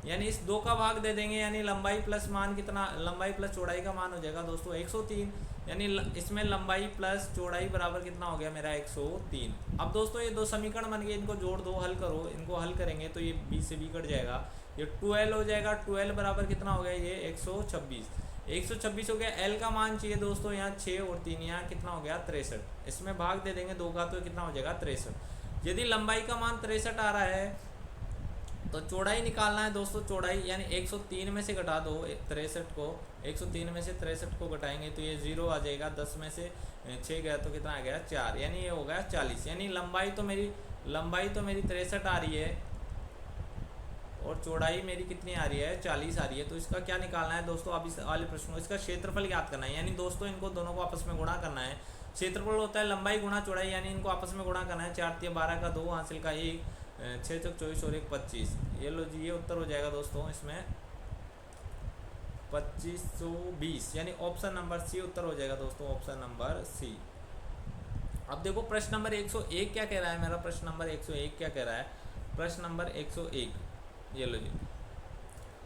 यानी इस 2 का भाग दे देंगे, यानी लंबाई प्लस मान कितना, लंबाई प्लस चौड़ाई का मान हो जाएगा दोस्तों 103, यानी इसमें लंबाई प्लस चौड़ाई बराबर कितना हो गया मेरा 103। अब दोस्तों ये 2 समीकरण बन गए, इनको जोड़ दो, हल करो, इनको हल करेंगे तो ये बी से बी कट जाएगा, ये 12 हो जाएगा, 12 बराबर कितना हो गया ये 126 हो गया। एल का मान चाहिए दोस्तों, यहाँ 6 और 3, यहाँ कितना हो गया 63, इसमें भाग दे देंगे 2 का तो कितना हो जाएगा 63। यदि लंबाई का मान 63 आ रहा है तो चौड़ाई निकालना है दोस्तों, चौड़ाई यानी 103 में से घटा दो 63 को, 103 में से 63 को घटाएंगे तो ये 0 आ जाएगा, 10 में से 6 गया तो कितना आ गया 4, यानी ये हो गया 40, यानी लंबाई तो मेरी 63 आ रही है और चौड़ाई मेरी कितनी आ रही है 40 आ रही है। तो इसका क्या निकालना है दोस्तों, अब इस वाले प्रश्न को इसका क्षेत्रफल ज्ञात करना है, यानी दोस्तों इनको दोनों को आपस में गुणा करना है। क्षेत्रफल होता है लंबाई गुणा चौड़ाई, यानी इनको आपस में गुणा करना है, 4 × 12 का 2, हासिल का 1, 6 × 24 और 1 25, ये लो जी, ये उत्तर हो जाएगा दोस्तों इसमें 2520, यानी ऑप्शन नंबर सी उत्तर हो जाएगा दोस्तों, ऑप्शन नंबर सी। अब देखो प्रश्न नंबर 101 क्या कह रहा है, मेरा प्रश्न नंबर 101 क्या कह रहा है, प्रश्न नंबर 101, ये लो जी,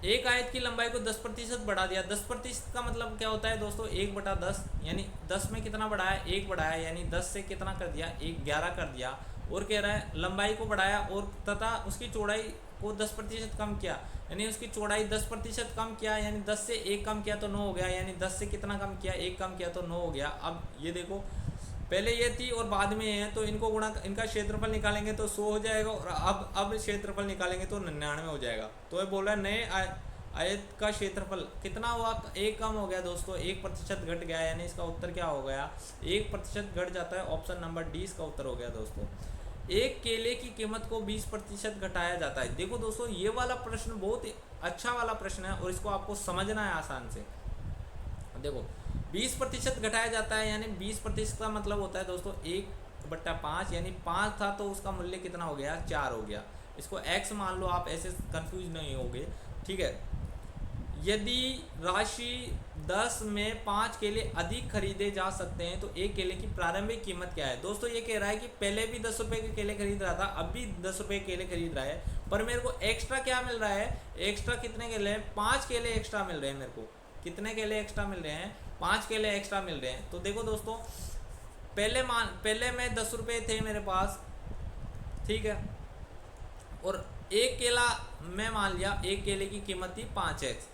एक आयत की लंबाई को 10% बढ़ा दिया। 10% का मतलब क्या होता है दोस्तों, 1/10, यानी 10 में कितना बढ़ाया 1 बढ़ाया, यानी 10 से कितना कर दिया 11 कर दिया, और कह रहा है लंबाई को बढ़ाया और तथा उसकी चौड़ाई को 10% कम किया, यानी उसकी चौड़ाई 10% कम किया, यानी 10 से 1 कम किया तो 9 हो गया, यानी 10 से कितना कम किया, 1 कम किया तो 9 हो गया। अब ये देखो पहले ये थी और बाद में ये है, तो इनको गुणा, इनका क्षेत्रफल निकालेंगे तो 100 हो जाएगा, और अब क्षेत्रफल निकालेंगे तो 99 हो जाएगा। तो ये बोल रहा है नए आयत का क्षेत्रफल कितना हुआ, 1 कम हो गया दोस्तों, 1% घट गया, यानी इसका उत्तर क्या हो गया, 1% घट जाता है। ऑप्शन नंबर डी इसका उत्तर हो गया दोस्तों। एक केले की कीमत को 20% घटाया जाता है। देखो दोस्तों ये वाला प्रश्न बहुत अच्छा वाला प्रश्न है और इसको आपको समझना है आसान से। देखो 20% घटाया जाता है, यानी 20% का मतलब होता है दोस्तों 1/5, यानी 5 था तो उसका मूल्य कितना हो गया, 4 हो गया। इसको x मान लो आप, ऐसे कंफ्यूज नहीं होगे, ठीक है। यदि राशि 10 में 5 केले अधिक खरीदे जा सकते हैं तो एक केले की प्रारंभिक कीमत क्या है। दोस्तों ये कह रहा है कि पहले भी 10 रुपये के केले खरीद रहा था, अब भी 10 रुपये के केले खरीद रहा है, पर मेरे को एक्स्ट्रा क्या मिल रहा है, एक्स्ट्रा कितने केले हैं, 5 केले एक्स्ट्रा मिल रहे हैं मेरे को। कितने केले एक्स्ट्रा मिल रहे हैं, 5 केले एक्स्ट्रा मिल रहे हैं। तो देखो दोस्तों पहले मैं 10 रुपये थे मेरे पास, ठीक है, और एक केला मैं मान लिया, एक केले की कीमत थी 5x,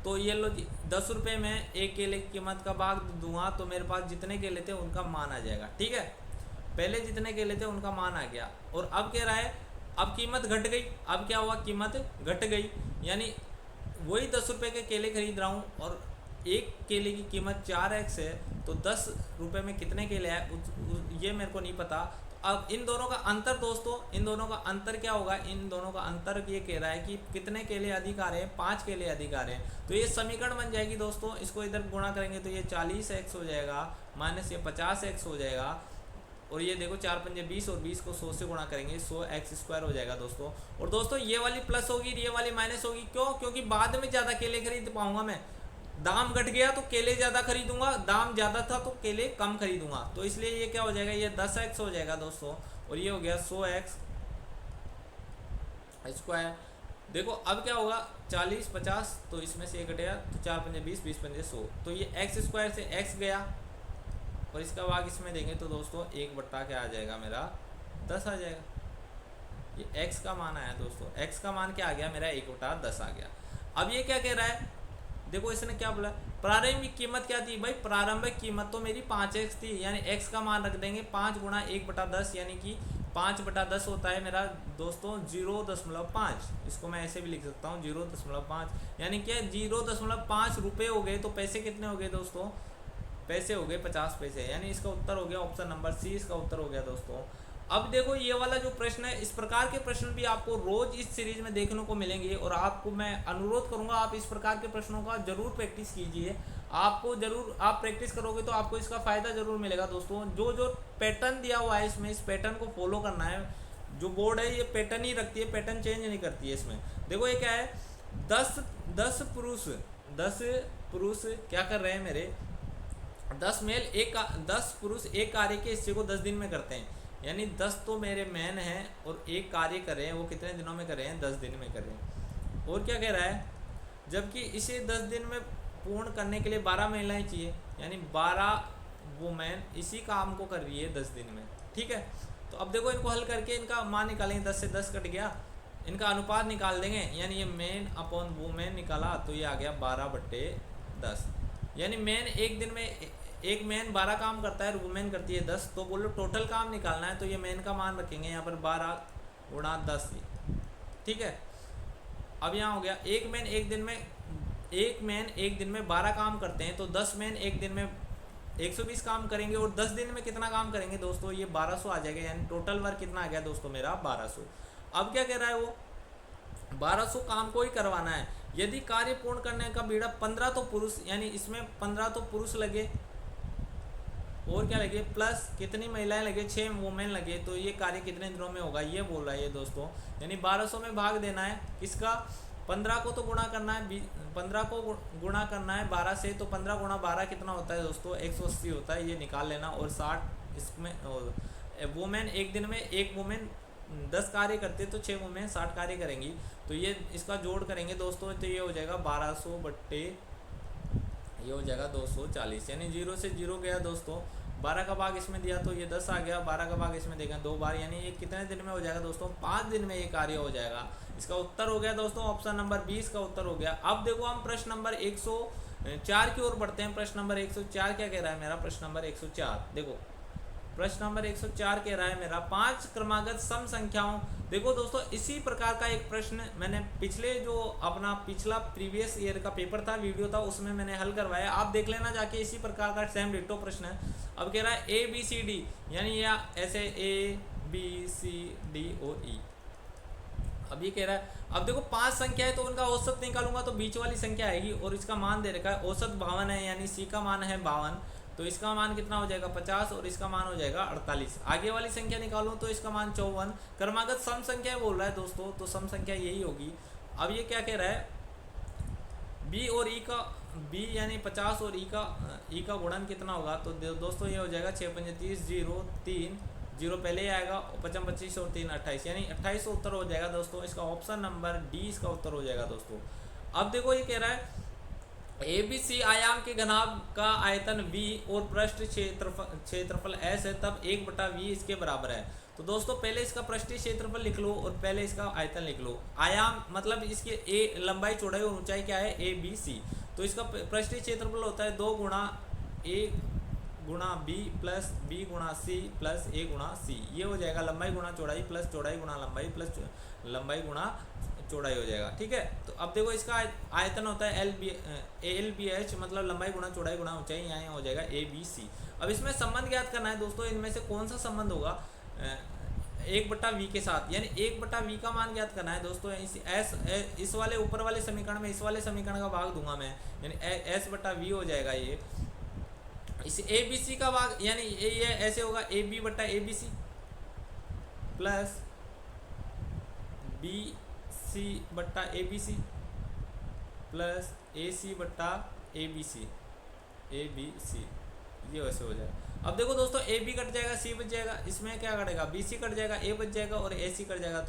तो ये लो जी 10 रुपये में एक केले की कीमत का भाग दूंगा तो मेरे पास जितने केले थे उनका मान आ जाएगा, ठीक है। पहले जितने केले थे उनका मान आ गया, और अब कह रहा है अब कीमत घट गई। अब क्या हुआ, कीमत घट गई, यानी वही 10 रुपये के केले खरीद रहा हूँ और एक केले की कीमत 4x है, तो 10 रुपये में कितने केले हैं ये मेरे को नहीं पता। अब इन दोनों का अंतर दोस्तों, इन दोनों का अंतर क्या होगा, इन दोनों का अंतर ये कह रहा है कि कितने केले अधिक आ रहे हैं, 5 केले अधिक आ रहे हैं। तो ये समीकरण बन जाएगी दोस्तों, इसको इधर गुणा करेंगे तो ये 40x हो जाएगा, माइनस ये 50x हो जाएगा, और ये देखो 4 पंजे 20 और 20 को 100 से गुणा करेंगे 100x² हो जाएगा दोस्तों। और दोस्तों ये वाली प्लस होगी, ये वाली माइनस होगी, क्यों, क्योंकि बाद में ज़्यादा केले खरीद पाऊंगा मैं। दाम घट गया तो केले ज़्यादा खरीदूंगा, दाम ज़्यादा था तो केले कम खरीदूंगा, तो इसलिए ये क्या हो जाएगा, ये 10x हो जाएगा दोस्तों, और ये हो गया 100x²। देखो अब क्या होगा, 40 50, तो इसमें से ये घटेगा तो 4 पंजे 20, 20 पंजे 100, तो ये x² से x गया और इसका भाग इसमें देंगे तो दोस्तों 1 क्या आ जाएगा मेरा, 10 आ जाएगा। ये x का मान आया दोस्तों, x का मान क्या आ गया मेरा, 1/10 आ गया। अब ये क्या कह रहा है, देखो इसने क्या बोला, प्रारंभिक कीमत क्या थी भाई, प्रारंभिक कीमत तो मेरी 5x थी, यानी x का मान रख देंगे 5 गुणा 1/10, यानी कि 5/10 होता है मेरा दोस्तों 0.5। इसको मैं ऐसे भी लिख सकता हूँ 0.5, यानी क्या 0.5 रुपये हो गए, तो पैसे कितने हो गए दोस्तों, पैसे हो गए 50 पैसे, यानी इसका उत्तर हो गया ऑप्शन नंबर सी, इसका उत्तर हो गया दोस्तों। अब देखो ये वाला जो प्रश्न है, इस प्रकार के प्रश्न भी आपको रोज इस सीरीज में देखने को मिलेंगे, और आपको मैं अनुरोध करूंगा आप इस प्रकार के प्रश्नों का जरूर प्रैक्टिस कीजिए। आपको जरूर, आप प्रैक्टिस करोगे तो आपको इसका फायदा जरूर मिलेगा दोस्तों। जो जो पैटर्न दिया हुआ है इसमें, इस पैटर्न को फॉलो करना है। जो बोर्ड है ये पैटर्न ही रखती है, पैटर्न चेंज नहीं करती है इसमें। देखो ये क्या है, 10 पुरुष क्या कर रहे हैं मेरे, 10 पुरुष एक कार्य के हिस्से को 10 दिन में करते हैं, यानी 10 तो मेरे मैन हैं और एक कार्य कर रहे हैं, वो कितने दिनों में कर रहे हैं, 10 दिन में कर रहे हैं। और क्या कह रहा है, जबकि इसे 10 दिन में पूर्ण करने के लिए 12 महिलाएं चाहिए, यानी 12 वुमेन इसी काम को कर रही है 10 दिन में, ठीक है। तो अब देखो इनको हल करके इनका मान निकालेंगे, 10 से 10 कट गया, इनका अनुपात निकाल देंगे, यानी ये मैन अपॉन वुमेन निकाला तो ये आ गया 12/10, यानी मैन एक दिन में, एक मैन 12 काम करता है और वुमेन करती है 10, तो बोलो टोटल काम निकालना है तो ये मैन का मान रखेंगे यहाँ पर 12 गुणा 10, ठीक है। अब यहाँ हो गया एक मैन एक दिन में 12 काम करते हैं, तो 10 मैन एक दिन में 120 काम करेंगे, और 10 दिन में कितना काम करेंगे दोस्तों, ये 1200 आ जाएगा, यानी टोटल वर्क कितना आ गया दोस्तों मेरा 1200। अब क्या कह रहा है, वो 1200 काम को ही करवाना है। यदि कार्य पूर्ण करने का बीड़ा 15 तो पुरुष, यानी इसमें 15 तो पुरुष लगे और क्या लगे प्लस कितनी महिलाएं लगे, 6 वुमेन लगे, तो ये कार्य कितने दिनों में होगा, ये बोल रहा है ये दोस्तों। यानी 1200 में भाग देना है किसका, 15 को तो गुणा करना है, 15 को गुणा करना है 12 से, तो 15 गुणा 12 कितना होता है दोस्तों, 180 होता है, ये निकाल लेना। और 60 इसमें वुमेन एक दिन में, एक वुमेन 10 कार्य करते तो 6 वुमेन 60 कार्य करेंगी, तो ये इसका जोड़ करेंगे दोस्तों, तो ये हो जाएगा 1200 बट्टे ये हो जाएगा 240, यानी 0 से 0 गया दोस्तों, 12 का भाग इसमें दिया तो ये 10 आ गया, 12 का भाग इसमें देखें 2 बार, यानी ये कितने दिन में हो जाएगा दोस्तों, 5 दिन में ये कार्य हो जाएगा। इसका उत्तर हो गया दोस्तों ऑप्शन नंबर 20 का उत्तर हो गया। अब देखो हम प्रश्न नंबर 104 की ओर बढ़ते हैं। प्रश्न नंबर 104 क्या कह रहा है मेरा, प्रश्न नंबर 104 देखो, प्रश्न नंबर 104 कह रहा है मेरा 5 क्रमागत सम संख्याओं। देखो दोस्तों इसी प्रकार का एक प्रश्न मैंने पिछले जो अपना पिछला प्रीवियस ईयर का पेपर था, वीडियो था, उसमें मैंने हल करवाया, आप देख लेना जाके। इसी प्रकार का सेम डिट्टो प्रश्न है। अब कह रहा है ए बी सी डी, यानी या ऐसे ए बी सी डी और ई। अब ये कह रहा है, अब देखो 5 संख्या है तो उनका औसत निकालूंगा तो बीच वाली संख्या आएगी और इसका मान दे रखा है औसत 52 है, यानी सी का मान है 52, तो इसका मान कितना हो जाएगा 50 और इसका मान हो जाएगा 48। आगे वाली संख्या निकालूं तो इसका मान 54। क्रमागत सम संख्या बोल रहा है दोस्तों, तो सम संख्या यही होगी। अब ये क्या कह रहा है, बी और ई का, बी यानी 50 और ई का गुणन कितना होगा, तो दोस्तों ये हो जाएगा 6 5 30 0 3 0 पहले ही आएगा, 55 25 और 3 28, यानी 28 उत्तर हो जाएगा दोस्तों। इसका ऑप्शन नंबर डी इसका उत्तर हो जाएगा दोस्तों। अब देखो ये कह रहा है ए बी सी आयाम के घनाभ का आयतन v और पृष्ठ क्षेत्रफल s है, तब 1/v इसके बराबर है। तो दोस्तों पहले इसका पृष्ठीय क्षेत्रफल लिख लो और पहले इसका आयतन लिख लो। आयाम मतलब इसकी ए लंबाई चौड़ाई और ऊंचाई क्या है, ए बी सी, तो इसका पृष्ठीय क्षेत्रफल होता है 2 गुणा a गुणा b प्लस b गुणा c प्लस a गुणा c। ये हो जाएगा लंबाई गुणा चौड़ाई प्लस चौड़ाई गुणा लंबाई प्लस लंबाई गुणा चौड़ाई हो जाएगा, ठीक है। तो अब देखो इसका आयतन होता है एल बी एच, मतलब लंबाई गुणा चौड़ाई गुणा ऊंचाई, यहाँ हो जाएगा ए बी सी। अब इसमें संबंध ज्ञात करना है दोस्तों, इनमें से कौन सा संबंध होगा 1/v के साथ, यानी 1/v का मान ज्ञात करना है दोस्तों। इस वाले ऊपर वाले समीकरण में इस वाले समीकरण का भाग दूंगा मैं, यानी s/v हो जाएगा ये। इस ए बी सी का भाग, यानी ये ऐसे होगा ए बी बट्टा A B C plus B C बट्टा ए बी सी प्लस ए सी बट्टा ए बी सी, ये वैसे हो जाएगा। अब देखो दोस्तों ए बी कट जाएगा, सी बच जाएगा, इसमें क्या कटेगा, बी सी कट जाएगा, ए बच जाएगा और ए सी कट जाएगा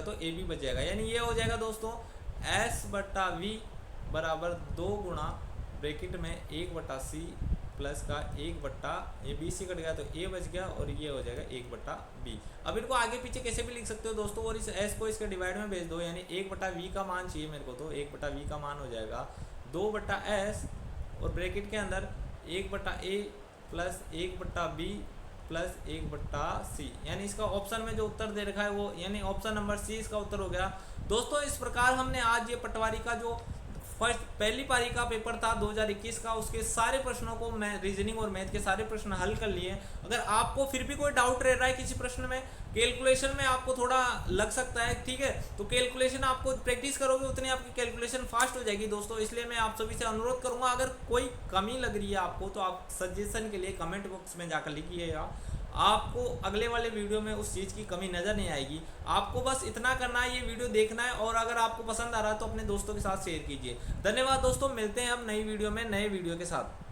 तो ए बी बच जाएगा। यानी ये हो जाएगा दोस्तों s/v बराबर 2 गुणा ब्रैकेट में 1/c प्लस का 1/a, बी सी कट गया तो a बच गया और ये हो जाएगा 1/b। अब इनको आगे पीछे कैसे भी लिख सकते हो दोस्तों, और इस s को इसके डिवाइड में भेज दो, यानी 1/v का मान चाहिए मेरे को, तो 1/v का मान हो जाएगा 2/s और ब्रैकेट के अंदर 1/a plus 1/b plus 1/c, यानी इसका ऑप्शन में जो उत्तर दे रखा है वो, यानी ऑप्शन नंबर सी इसका उत्तर हो गया दोस्तों। इस प्रकार हमने आज ये पटवारी का जो पहली पारी का पेपर था 2021 का, उसके सारे प्रश्नों को मैं रीजनिंग और मैथ के सारे प्रश्न हल कर लिए। अगर आपको फिर भी कोई डाउट रह रहा है किसी प्रश्न में, कैलकुलेशन में आपको थोड़ा लग सकता है, ठीक है, तो कैलकुलेशन आपको प्रैक्टिस करोगे उतनी आपकी कैलकुलेशन फास्ट हो जाएगी दोस्तों। इसलिए मैं आप सभी से अनुरोध करूंगा, अगर कोई कमी लग रही है आपको तो आप सजेशन के लिए कमेंट बॉक्स में जाकर लिखिएगा। आपको अगले वाले वीडियो में उस चीज़ की कमी नज़र नहीं आएगी। आपको बस इतना करना है, ये वीडियो देखना है, और अगर आपको पसंद आ रहा है तो अपने दोस्तों के साथ शेयर कीजिए। धन्यवाद दोस्तों, मिलते हैं हम नई वीडियो में नए वीडियो के साथ।